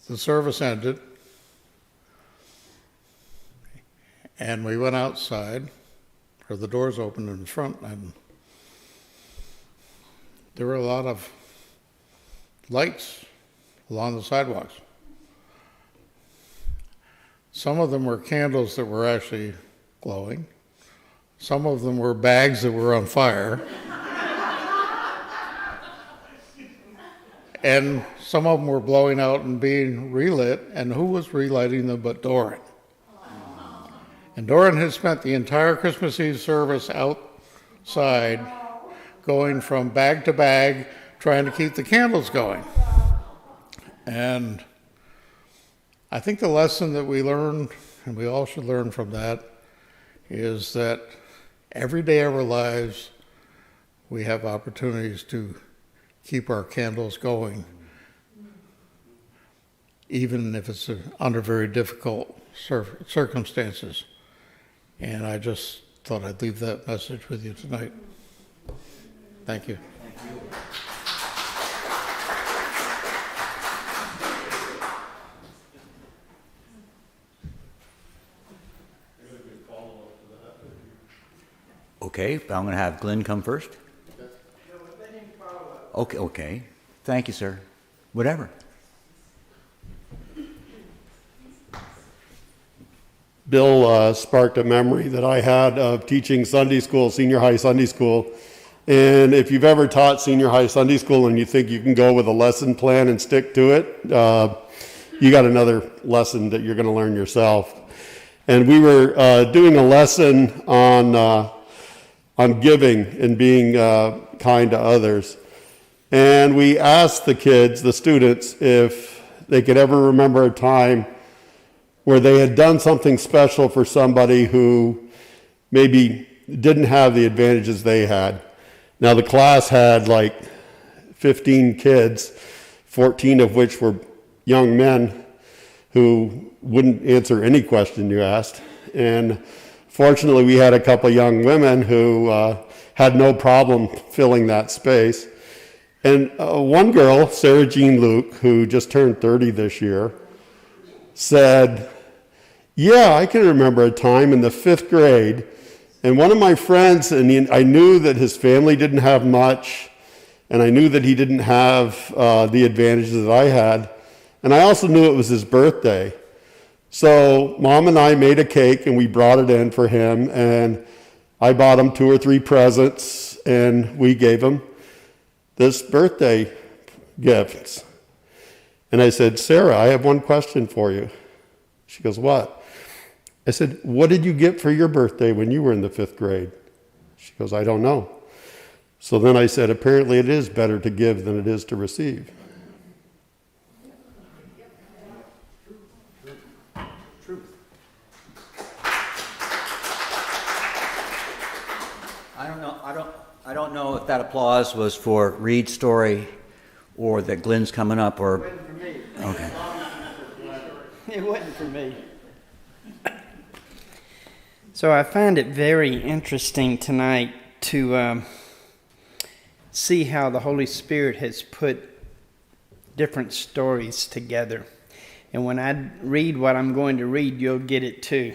the service ended, and we went outside, or the doors opened in front, and there were a lot of lights along the sidewalks. Some of them were candles that were actually glowing. Some of them were bags that were on fire. And some of them were blowing out and being relit, and who was relighting them but Doran? And Doran had spent the entire Christmas Eve service outside, going from bag to bag, trying to keep the candles going. And I think the lesson that we learned, and we all should learn from that, is that every day of our lives, we have opportunities to keep our candles going, even if it's under very difficult circumstances. And I just thought I'd leave that message with you tonight. Thank you. Okay, but I'm going to have Glenn come first. Okay. Thank you, sir. Whatever. Bill sparked a memory that I had of teaching Sunday school, senior high Sunday school. And if you've ever taught senior high Sunday school and you think you can go with a lesson plan and stick to it, you got another lesson that you're going to learn yourself. And we were doing a lesson on giving and being kind to others. And we asked the kids, the students, if they could ever remember a time where they had done something special for somebody who maybe didn't have the advantages they had. Now the class had like 15 kids, 14 of which were young men who wouldn't answer any question you asked. And fortunately, we had a couple young women who had no problem filling that space. And one girl, Sarah Jean Luke, who just turned 30 this year, said, "Yeah, I can remember a time in the 5th grade, and one of my friends, I knew that his family didn't have much, and I knew that he didn't have the advantages that I had, and I also knew it was his birthday. So Mom and I made a cake, and we brought it in for him, and I bought him 2 or 3 presents, and we gave him this birthday gifts." And I said, "Sarah, I have one question for you." She goes, "What?" I said, "What did you get for your birthday when you were in the 5th grade?" She goes, "I don't know." So then I said, "Apparently it is better to give than it is to receive." I don't know if that applause was for Reed's story or that Glenn's coming up or... It wasn't for me. Okay. It wasn't for me. So I find it very interesting tonight to see how the Holy Spirit has put different stories together. And when I read what I'm going to read, you'll get it too.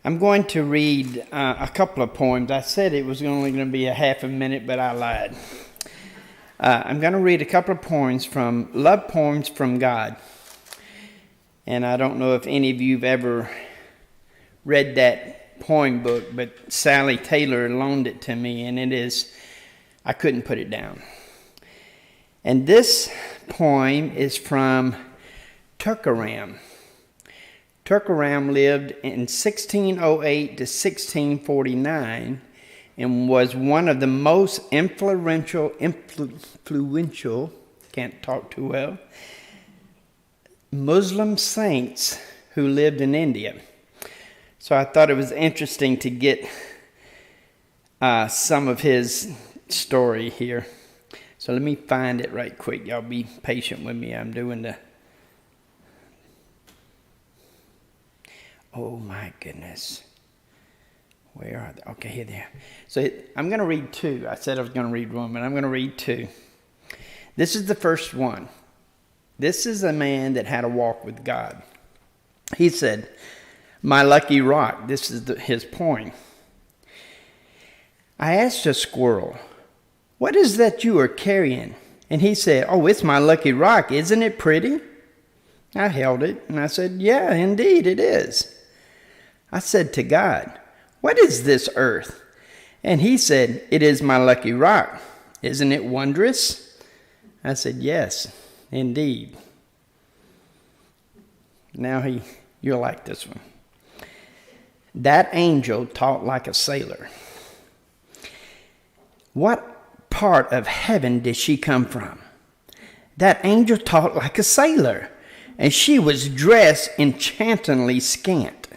I'm going to read a couple of poems. I said it was only going to be a half a minute, but I lied. I'm going to read a couple of poems from Love Poems from God. And I don't know if any of you have ever read that poem book, but Sally Taylor loaned it to me, and I couldn't put it down. And this poem is from Tukaram. Tukaram lived in 1608 to 1649 and was one of the most influential, can't talk too well, Muslim saints who lived in India. So I thought it was interesting to get some of his story here. So let me find it right quick. Y'all be patient with me. I'm doing the... Oh my goodness. Where are they? Okay, here they are. So I'm going to read 2. I said I was going to read 1, but I'm going to read 2. This is the first one. This is a man that had a walk with God. He said, "My lucky rock." This is his poem. "I asked a squirrel, 'What is that you are carrying?' And he said, 'Oh, it's my lucky rock. Isn't it pretty?' I held it and I said, 'Yeah, indeed it is.' I said to God, 'What is this earth?' And he said, 'It is my lucky rock. Isn't it wondrous?' I said, 'Yes, indeed.'" Now you'll like this one. "That angel taught like a sailor. What part of heaven did she come from? That angel taught like a sailor. and she was dressed enchantingly scant.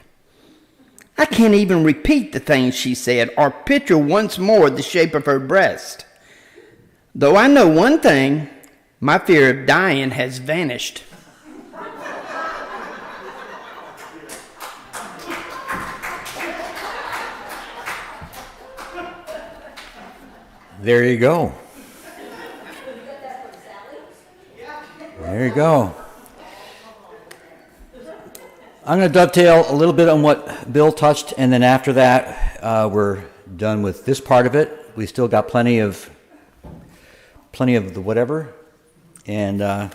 I can't even repeat the things she said or picture once more the shape of her breast. Though I know one thing, my fear of dying has vanished. There you go. There you go. I'm going to dovetail a little bit on what Bill touched, and then after that, we're done with this part of it. We still got plenty of the whatever. And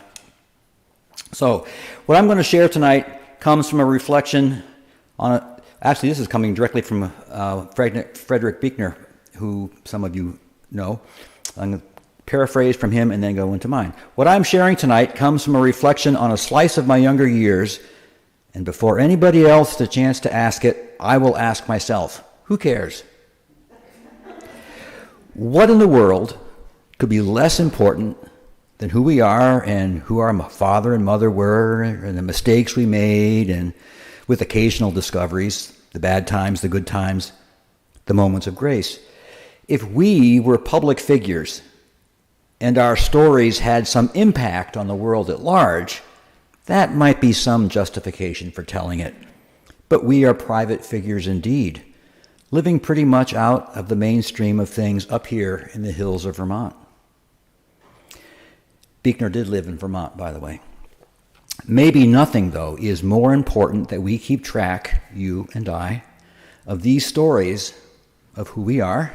so what I'm going to share tonight comes from a reflection on actually, this is coming directly from Frederick Buechner, who some of you know. I'm going to paraphrase from him and then go into mine. What I'm sharing tonight comes from a reflection on a slice of my younger years, and before anybody else has a chance to ask it, I will ask myself, who cares? What in the world could be less important than who we are and who our father and mother were and the mistakes we made, and with occasional discoveries, the bad times, the good times, the moments of grace? If we were public figures and our stories had some impact on the world at large, that might be some justification for telling it. But we are private figures indeed, living pretty much out of the mainstream of things up here in the hills of Vermont. Buechner did live in Vermont, by the way. Maybe nothing, though, is more important that we keep track, you and I, of these stories of who we are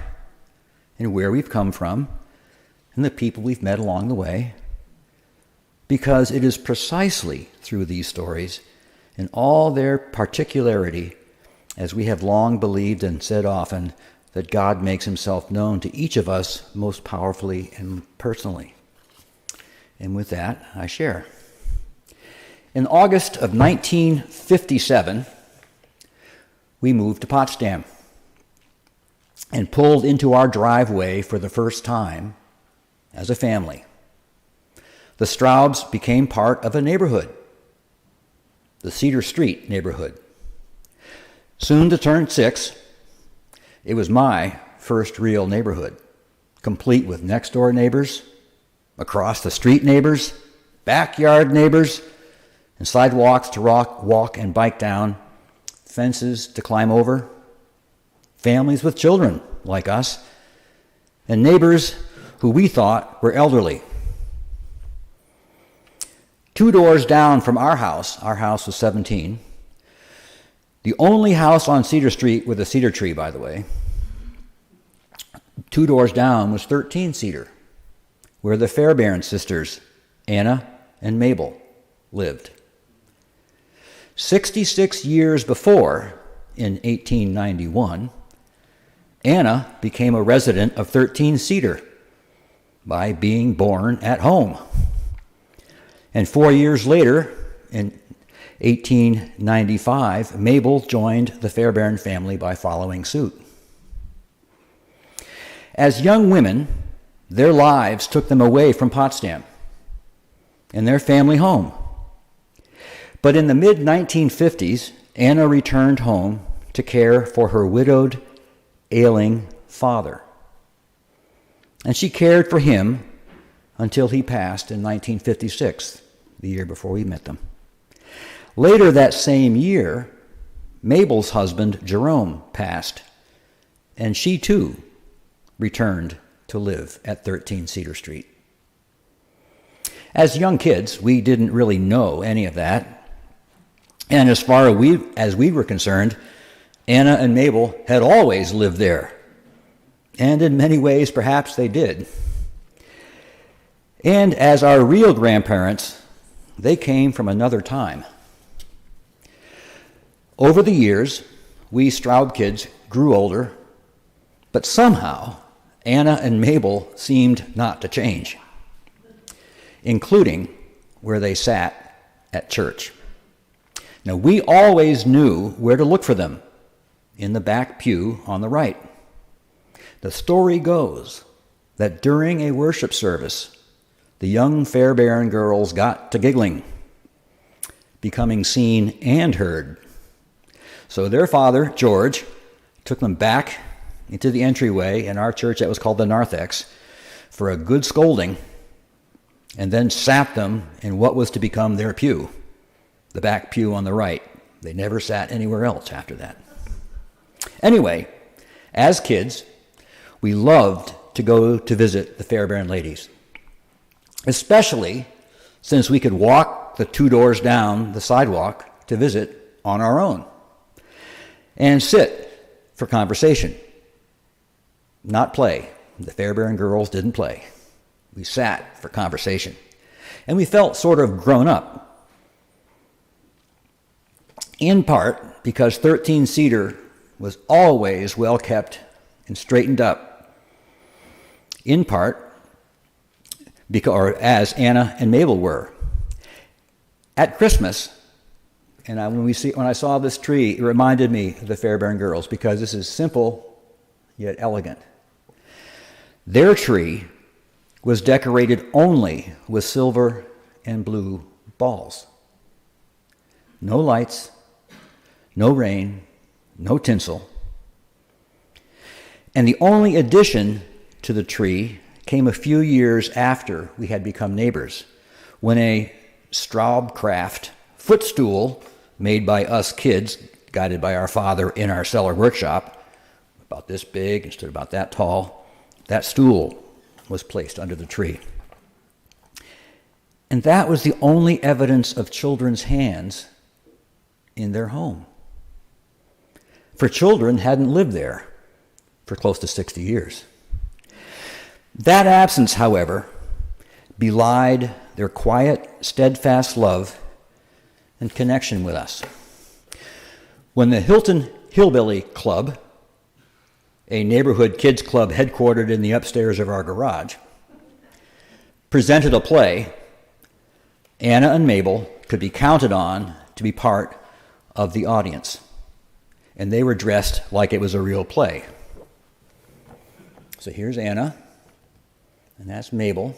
and where we've come from and the people we've met along the way, because it is precisely through these stories, in all their particularity, as we have long believed and said often, that God makes himself known to each of us most powerfully and personally. And with that, I share. In August of 1957, we moved to Potsdam and pulled into our driveway for the first time as a family. The Straubs became part of a neighborhood, the Cedar Street neighborhood. Soon to turn 6, it was my first real neighborhood, complete with next-door neighbors, across the street neighbors, backyard neighbors, and sidewalks to walk and bike down, fences to climb over, families with children like us, and neighbors who we thought were elderly. 2 doors down from our house was 17, the only house on Cedar Street with a cedar tree, by the way. 2 doors down was 13 Cedar, where the Fairbairn sisters, Anna and Mabel, lived. 66 years before, in 1891, Anna became a resident of 13 Cedar by being born at home. And 4 years later, in 1895, Mabel joined the Fairbairn family by following suit. As young women, their lives took them away from Potsdam and their family home. But in the mid-1950s, Anna returned home to care for her widowed, ailing father. And she cared for him until he passed in 1956, the year before we met them. Later that same year, Mabel's husband, Jerome, passed, and she too returned to live at 13 Cedar Street. As young kids, we didn't really know any of that. And as far as we were concerned, Anna and Mabel had always lived there. And in many ways, perhaps they did. And as our real grandparents, they came from another time. Over the years, we Straub kids grew older, but somehow Anna and Mabel seemed not to change, including where they sat at church. Now, we always knew where to look for them, in the back pew on the right. The story goes that during a worship service, the young Fairbairn girls got to giggling, becoming seen and heard. So their father, George, took them back into the entryway in our church that was called the narthex for a good scolding, and then sat them in what was to become their pew, the back pew on the right. They never sat anywhere else after that. Anyway, as kids, we loved to go to visit the Fairbairn ladies, especially since we could walk the 2 doors down the sidewalk to visit on our own and sit for conversation, not play. The Fairbairn girls didn't play. We sat for conversation, and we felt sort of grown up, in part because 13 Cedar was always well kept and straightened up, in part because, or as Anna and Mabel were. At Christmas, and when I saw this tree, it reminded me of the Fairbairn girls because this is simple yet elegant. Their tree was decorated only with silver and blue balls. No lights, no rain, no tinsel. And the only addition to the tree came a few years after we had become neighbors, when a Straubcraft footstool made by us kids, guided by our father in our cellar workshop, about this big and stood about that tall, that stool was placed under the tree. And that was the only evidence of children's hands in their home. For children hadn't lived there for close to 60 years. That absence, however, belied their quiet, steadfast love and connection with us. When the Hilton Hillbilly Club, a neighborhood kids club headquartered in the upstairs of our garage, presented a play, Anna and Mabel could be counted on to be part of the audience, and they were dressed like it was a real play. So here's Anna, and that's Mabel,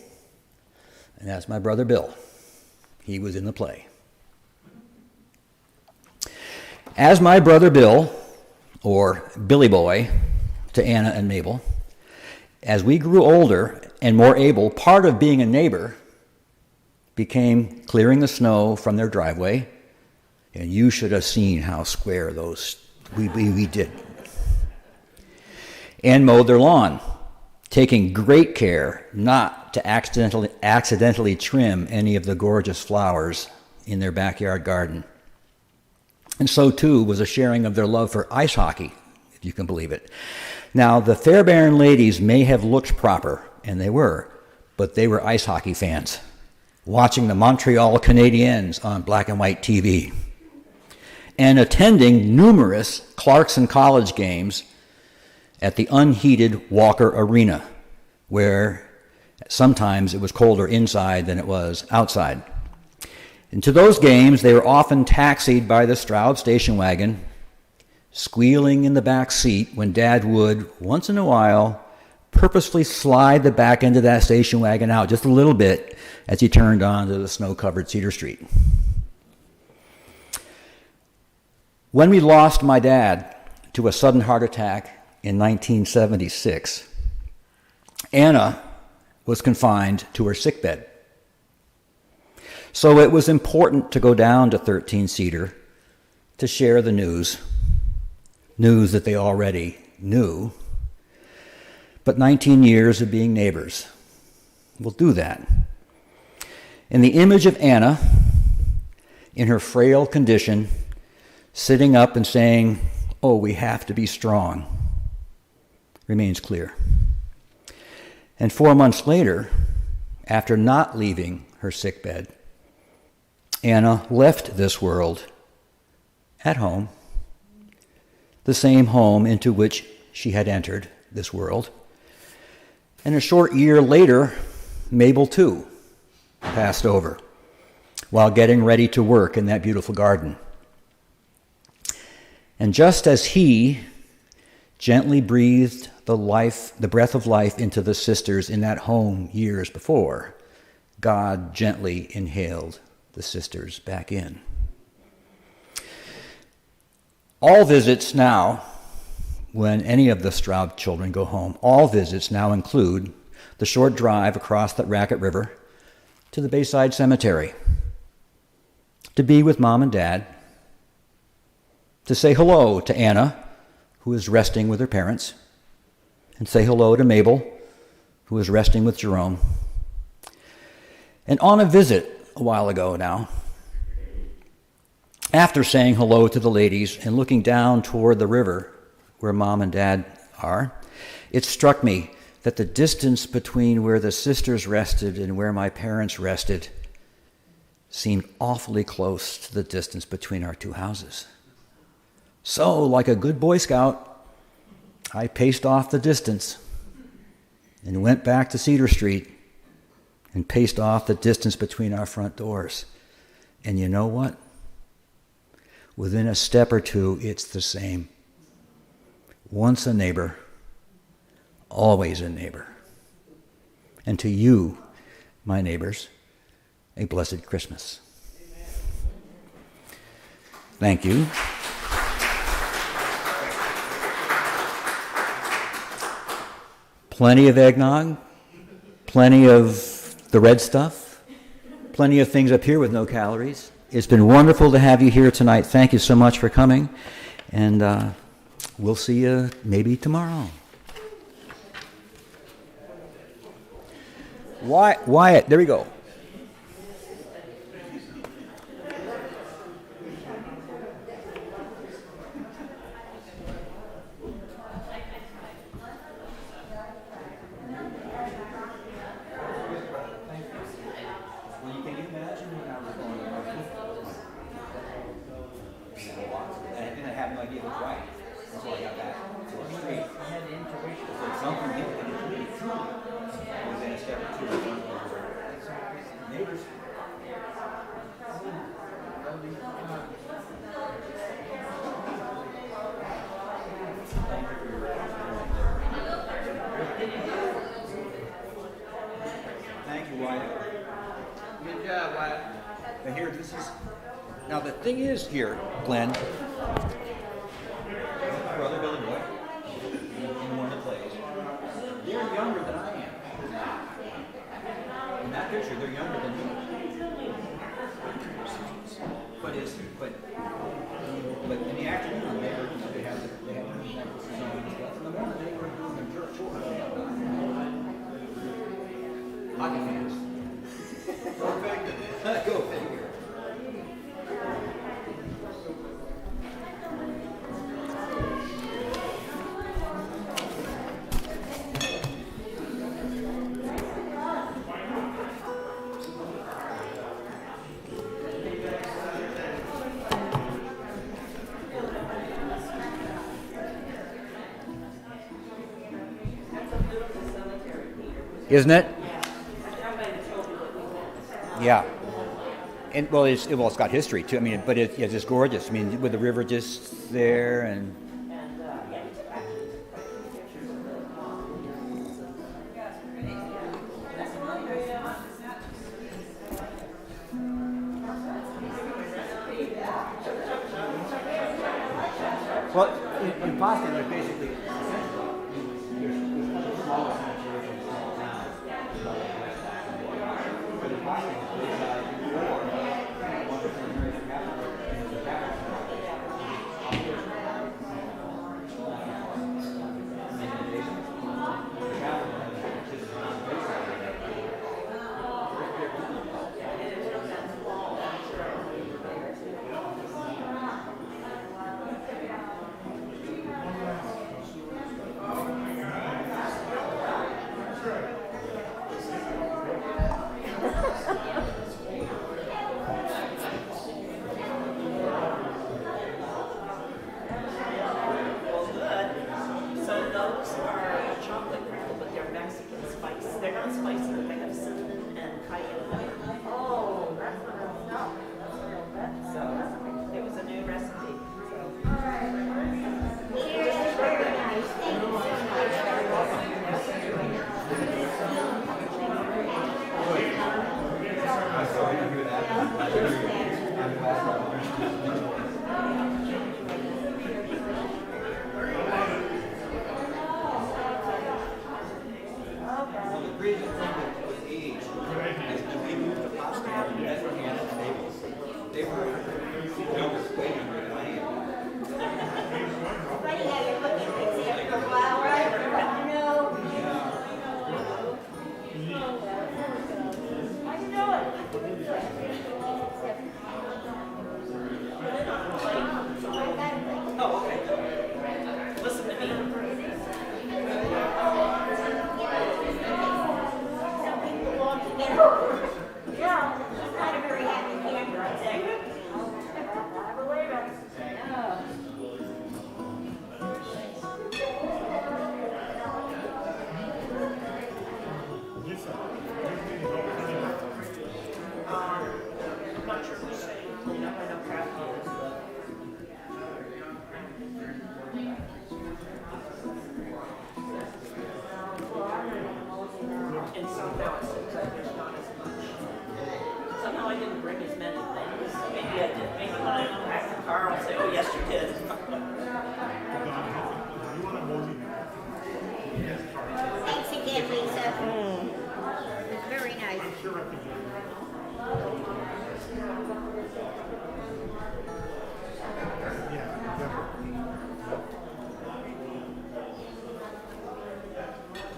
and that's my brother Bill. He was in the play. As my brother Bill, or Billy Boy, to Anna and Mabel, as we grew older and more able, part of being a neighbor became clearing the snow from their driveway, and you should have seen how square those we did, and mowed their lawn, taking great care not to accidentally trim any of the gorgeous flowers in their backyard garden. And so too was a sharing of their love for ice hockey, if you can believe it. Now, the Fairbairn ladies may have looked proper, and they were, but they were ice hockey fans, watching the Montreal Canadiens on black and white TV, and attending numerous Clarkson College games at the unheated Walker Arena, where sometimes it was colder inside than it was outside. And to those games, they were often taxied by the Stroud station wagon, squealing in the back seat when Dad would, once in a while, purposefully slide the back end of that station wagon out just a little bit as he turned onto the snow-covered Cedar Street. When we lost my dad to a sudden heart attack in 1976, Anna was confined to her sickbed. So it was important to go down to 13 Cedar to share the news that they already knew. But 19 years of being neighbors will do that. And the image of Anna, in her frail condition, sitting up and saying, "Oh, we have to be strong," remains clear. And 4 months later, after not leaving her sickbed, Anna left this world at home, the same home into which she had entered this world. And a short year later, Mabel too passed over while getting ready to work in that beautiful garden. And just as he gently breathed the breath of life into the sisters in that home years before, God gently inhaled the sisters back in. All visits now, when any of the Stroud children go home, all visits now include the short drive across the Racket River to the Bayside Cemetery, to be with Mom and Dad, to say hello to Anna, who is resting with her parents, and say hello to Mabel, who is resting with Jerome. And on a visit a while ago now, after saying hello to the ladies and looking down toward the river where Mom and Dad are, it struck me that the distance between where the sisters rested and where my parents rested seemed awfully close to the distance between our two houses. So, like a good Boy Scout, I paced off the distance and went back to Cedar Street and paced off the distance between our front doors. And you know what? Within a step or two, it's the same. Once a neighbor, always a neighbor. And to you, my neighbors, a blessed Christmas. Thank you. Plenty of eggnog, plenty of the red stuff, plenty of things up here with no calories. It's been wonderful to have you here tonight. Thank you so much for coming, and we'll see you maybe tomorrow. Wyatt, there we go. Now the thing is here, Glenn, brother Billy Boy, in one of the plays, they're younger than I am. In that picture, they're younger than me. But in the afternoon, they have stuff. In the morning, they were doing their church chores. Hockey fans. Go figure. Isn't it? Yeah. And well, it's got history too. I mean, but it's just gorgeous. I mean, with the river just there and. Well, in Boston, there's basically there's smaller cemeteries in small towns. But in Boston, it's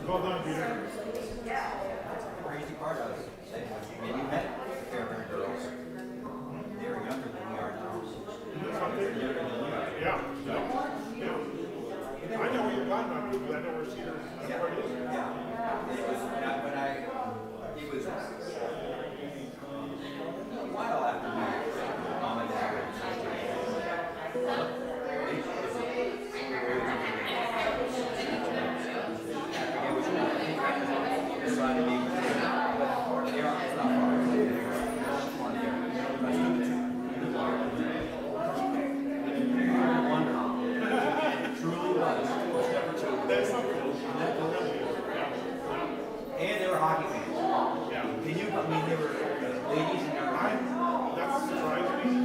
Well done, Peter. Crazy part of it. Maybe you met the Fairburn girls. They were younger than we are now. Yeah. I know where you're talking about, because I know where Cedar is. Yeah. It was a while after me. Mom and Dad were and they were hockey fans. Yeah. They knew, I mean, they were ladies and young guys. That's surprising.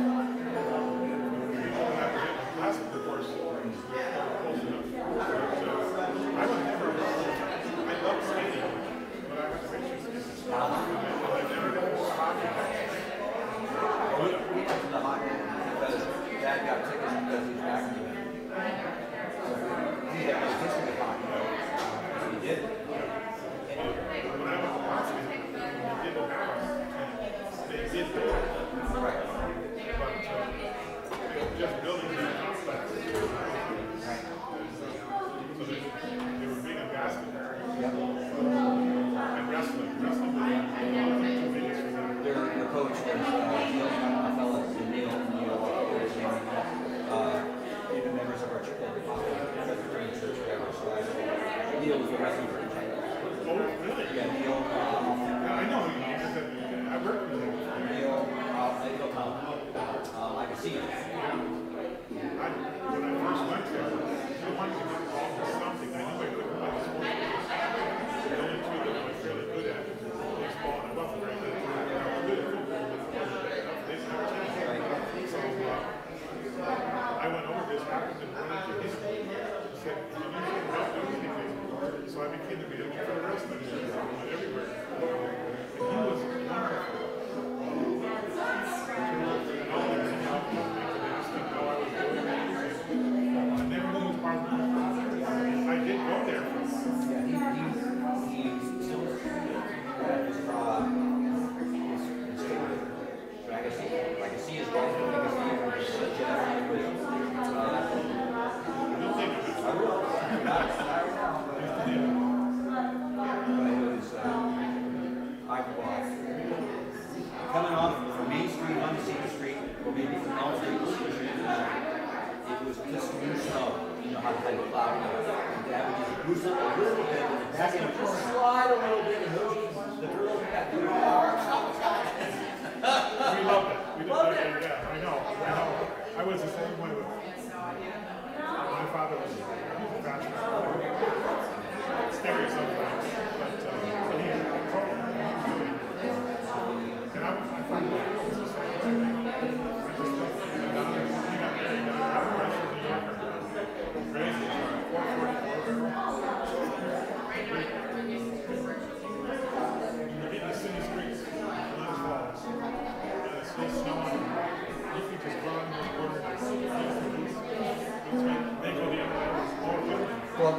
Last, of course, close enough. I would never, I love skating, but I have to make sure I never got more hockey. We went to the hockey because Dad got tickets because he was back in the band. So he had no history of hockey. So he did. When I went to Boston, they didn't have us. They did pay us. Right. But just building that complex. So they were big on basketball. And wrestling. Wrestling was the biggest for them. Their coach was Neil, a fellow Neil, even members of our church, Presbyterian church, whatever. So Neil was the wrestling coach. Oh, really? Yeah, Neil. Yeah, I know him because I worked with him. Neil, I can see him. When I first went there, I wanted to get involved with something. I knew I couldn't play the sport. The only two that I was really good at was baseball, and I wasn't very good at it. I was good at football, but they never changed. So I went over this, happened and run into him. He said, you need to help do anything. So I became the manager for the wrestling show. I went everywhere. And he was wonderful. I did go there. I can see his golf because he was such a I will. Not right now, but it was coming off from Main Street onto Cedar Street, or maybe from Elm Street to Cedar Street. It was just new snow. You know how to plow it. Dad would just boost up a little bit, and the back end would just slide a little bit, and those, the girls got the We loved it. We loved it. Yeah, I know. I was the same way with my father was a bachelor. Scary sometimes, but he had control. And I find that it was the same way. I just loved it. He got married. I got a rush in New York. Crazy. 444. You're in the city streets. Glens Falls. It's still snowing. You can just run those corners. They go the other way. Well,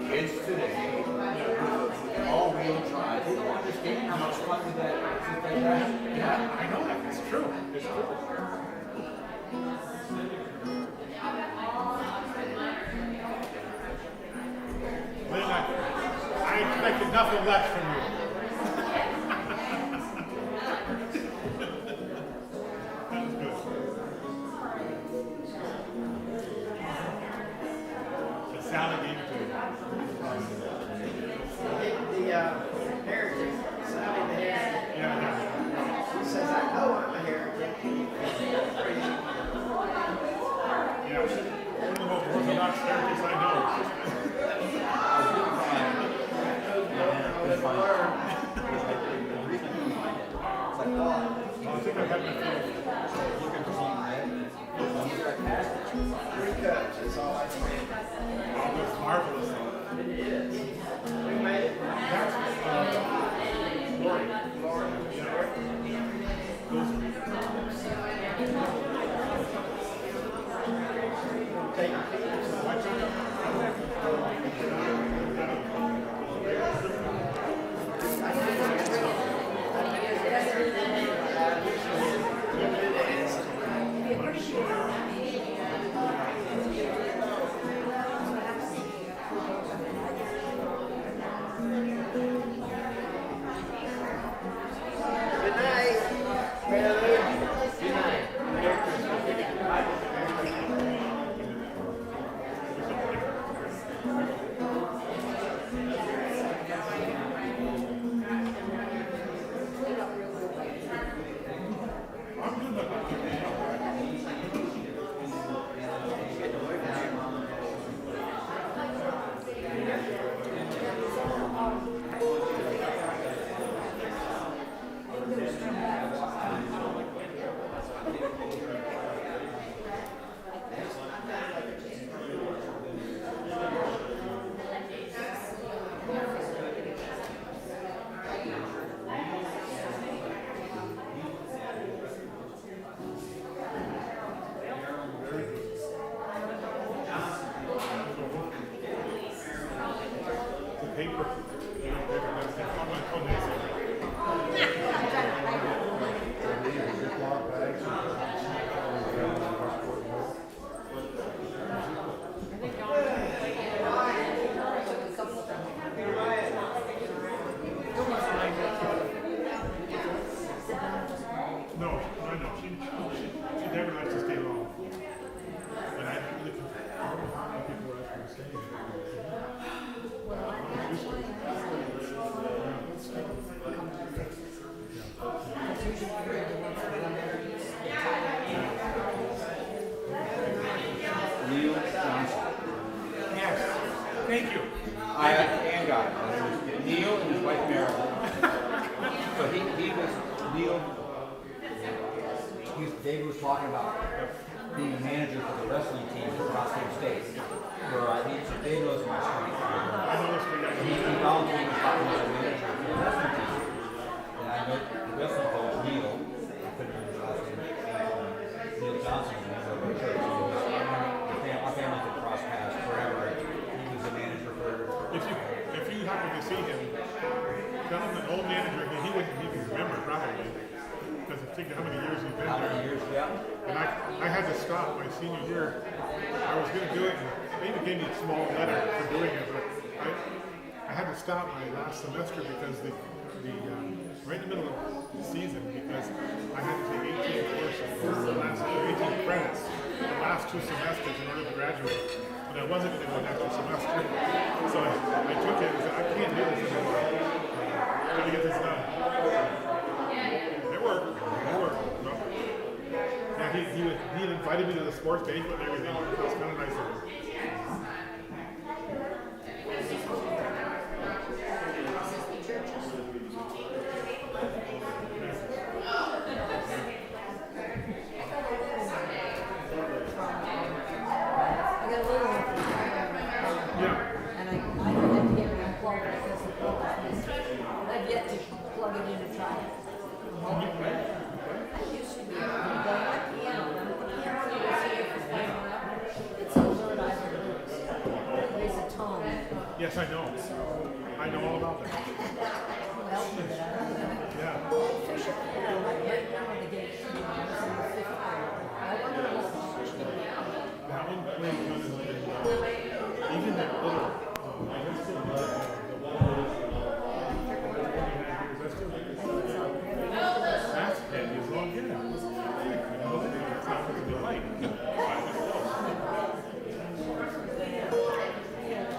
kids today, with all-wheel drive, they don't understand how much fun that is. Yeah, I know that. It's true. It's true. Lynn, I expected nothing less from you. That was good. The salad gave it to you. The heretic, Sally the heretic, Yeah. he says, I know I'm a heretic. Yeah. One of the most orthodox heretics I know. I think I had my fill. Three cups is all I need. Oh, that's marvelous. It is. We made it. That's Lori. Lord, Those take a piece. I've never paper. No, I know. She never likes to stay long. And I really people were asking to stay. Neil Johnson. Yes. Thank you. I and got it. Neil and his wife Marilyn. So he was Neil. David was talking about being a manager for the wrestling team at Quaker State. Where David was my street. I know this for He volunteered to talk about a manager for the wrestling team. And I met the wrestling coach Neil. I couldn't remember his last name. Neil Johnson. And I was church. Our family could cross paths forever. He was a manager for. If you happen to see him, tell him the old manager, he wouldn't even remember probably. Because think of how many years he's been How there. many years? Yeah. And I had to stop my senior year. I was going to do it, and they even gave me a small letter for doing it, but I had to stop my last semester because the right in the middle of the season, because I had to take 18 courses, the last 18 credits, the last 2 semesters in order to graduate. But I wasn't going to go an extra semester, so I took it and said, I can't do this anymore. I got to get this done. It worked. No. Yeah, he had invited me to the sports banquet and everything. It was kind of nice of him. I got a little one. Yeah. And I didn't get it unplugged because the plug was missing. I've yet to plug it in to try it. I used to be able to play my piano, and the piano you see it was playing around. It's a third Ivan Lewis. It plays a tone. Yes, I know. I know all about that. Well, Yeah. Fisher, like right down on the gate, I was in the 5th grade. I wonder what she did. That one played kind of like, even that little, I guess still the that's heavy as long, yeah. It's not going to be light.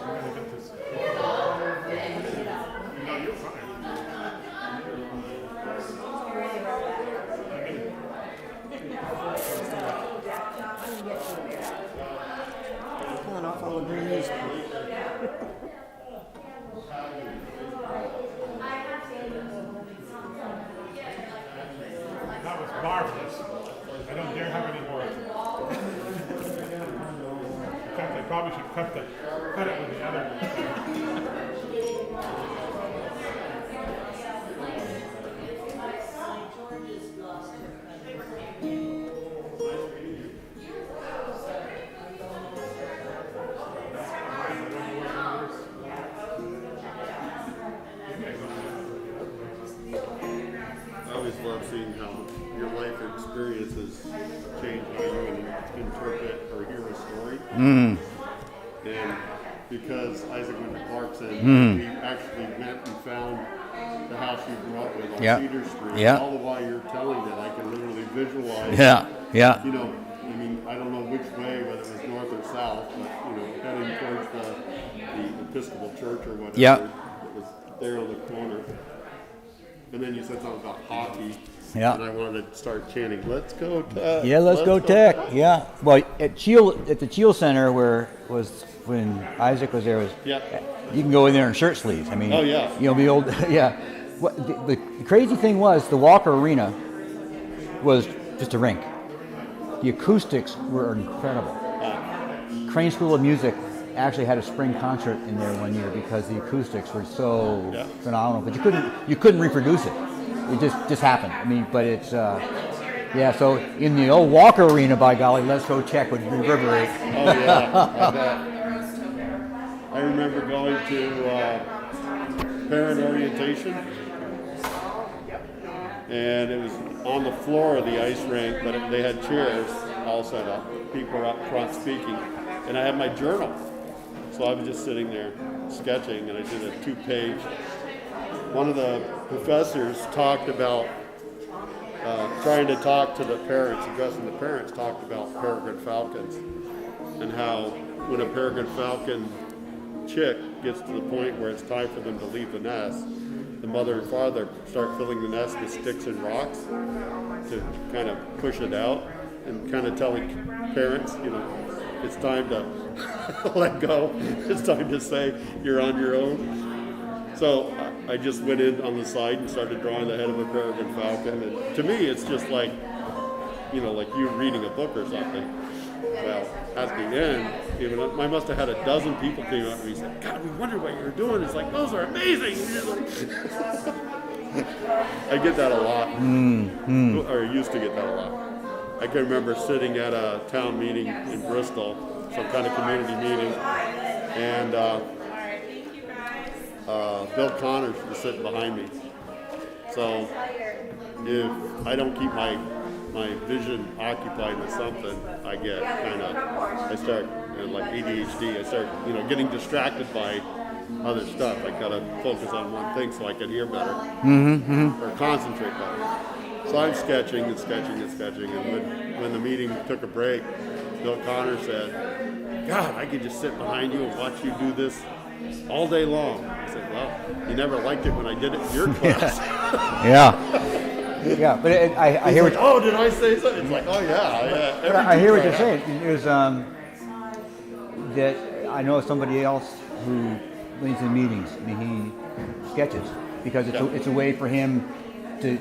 We're going to get this. No, you're fine. Pulling off all the greenies. That was marvelous. I don't dare have any more. In fact, I probably should cut it with the other. I always love seeing how your life experiences change how you interpret or hear a story. And because Isaac went to Clarkson, we actually went and found the house you grew up with on Cedar Street. Yeah. All the while you're telling it, I can literally visualize. Yeah. You know, I mean, I don't know which way, whether it was north or south, but you know, heading towards the Episcopal Church or whatever. Yeah. That was there on the corner. And then you said something about hockey. Yeah. And I wanted to start chanting, "Let's go Tech!" Yeah, let's go Tech. Yeah. Well, at the Cheel Center, where was when Isaac was there, Yeah. you can go in there in shirt sleeves. I mean, Oh, yeah. you know, the old, yeah. What the crazy thing was, the Walker Arena was just a rink. The acoustics were incredible. Crane School of Music actually had a spring concert in there one year because the acoustics were so phenomenal. But you couldn't reproduce it. It just happened. I mean, but it's yeah. So in the old Walker Arena, by golly, Let's Go Tech would reverberate. Oh yeah, I bet. I remember going to parent orientation. And it was on the floor of the ice rink, but they had chairs all set up. People were up front speaking. And I had my journal. So I was just sitting there sketching, and I did a 2-page. One of the professors talked about trying to talk to the parents, addressing the parents, talked about peregrine falcons and how when a peregrine falcon chick gets to the point where it's time for them to leave the nest, the mother and father start filling the nest with sticks and rocks to kind of push it out and kind of telling parents, you know, it's time to let go. It's time to say you're on your own. So I just went in on the side and started drawing the head of a peregrine falcon. And to me, it's just like, you know, like you reading a book or something. Well, at the end, you know, I must have had a dozen people came up to me and said, God, we wondered what you were doing. It's like, those are amazing. I get that a lot, or used to get that a lot. I can remember sitting at a town meeting in Bristol, some kind of community meeting, and Bill Connors was sitting behind me. So if I don't keep my vision occupied with something, I get kind of, I start like ADHD. I start, you know, getting distracted by other stuff. I gotta focus on one thing so I can hear better or concentrate better. So I'm sketching and sketching and sketching, and when the meeting took a break, Bill Connor said, God, I could just sit behind you and watch you do this all day long. I said, well, you never liked it when I did it in your class. Yeah, but I hear like, oh, did I say something? It's like, oh yeah. I hear what you're saying. There's that I know somebody else who leads in meetings. I mean, he sketches because it's a way for him to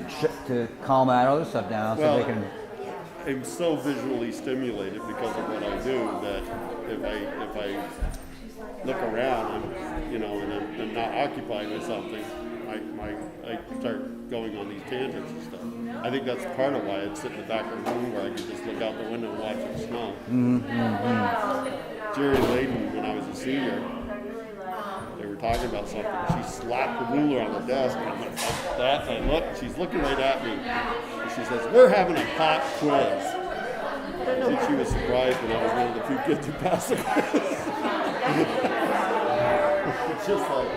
calm that other stuff down, so they can. I'm so visually stimulated because of what I do that if I look around, and I'm not occupied with something, I start going on these tangents and stuff. I think that's part of why I'd sit in the back of the room where I could just look out the window and watch it snow. Jerry Layden, when I was a senior, they were talking about something. She slapped the ruler on the desk, and I went like that, and I looked, she's looking right at me. And she says, we're having a pop quiz. I think she was surprised when I was one of the few kids who passed the quiz. It's just like,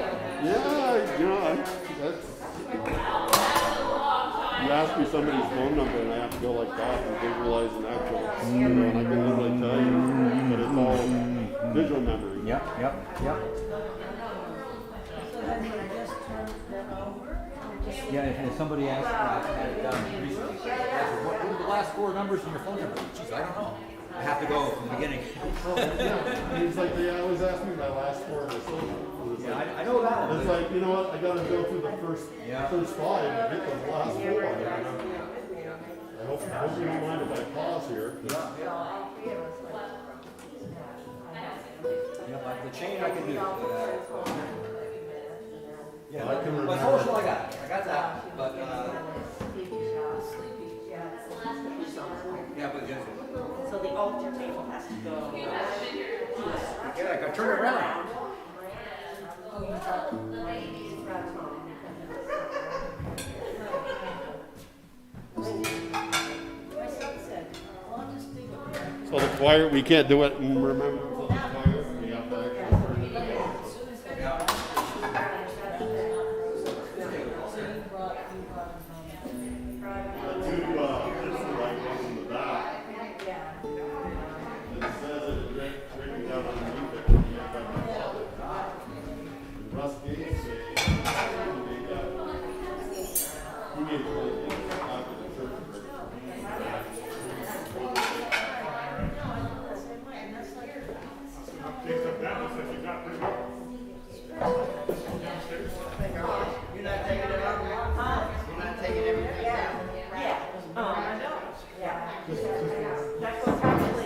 you ask me somebody's phone number and I have to go like that and visualize an actual, and I can literally tell you, but it's all visual memory. Yep. Yeah, if somebody asked recently, what are the last 4 numbers in your phone number? Jeez, I don't know. I have to go from the beginning. It's like they always ask me my last 4 of the social. I know that one. It's like, you know what, I gotta go through the first 5 and get the last 4. I hope you don't mind if I pause here. The chain I can do. I can remember. But social I got that. But So the altar table has to go. I gotta turn it around. So the choir, we can't do it and remember the choir. We have to actually turn it around. You're not taking it out? You're not taking everything down? Yeah. I know. Yeah.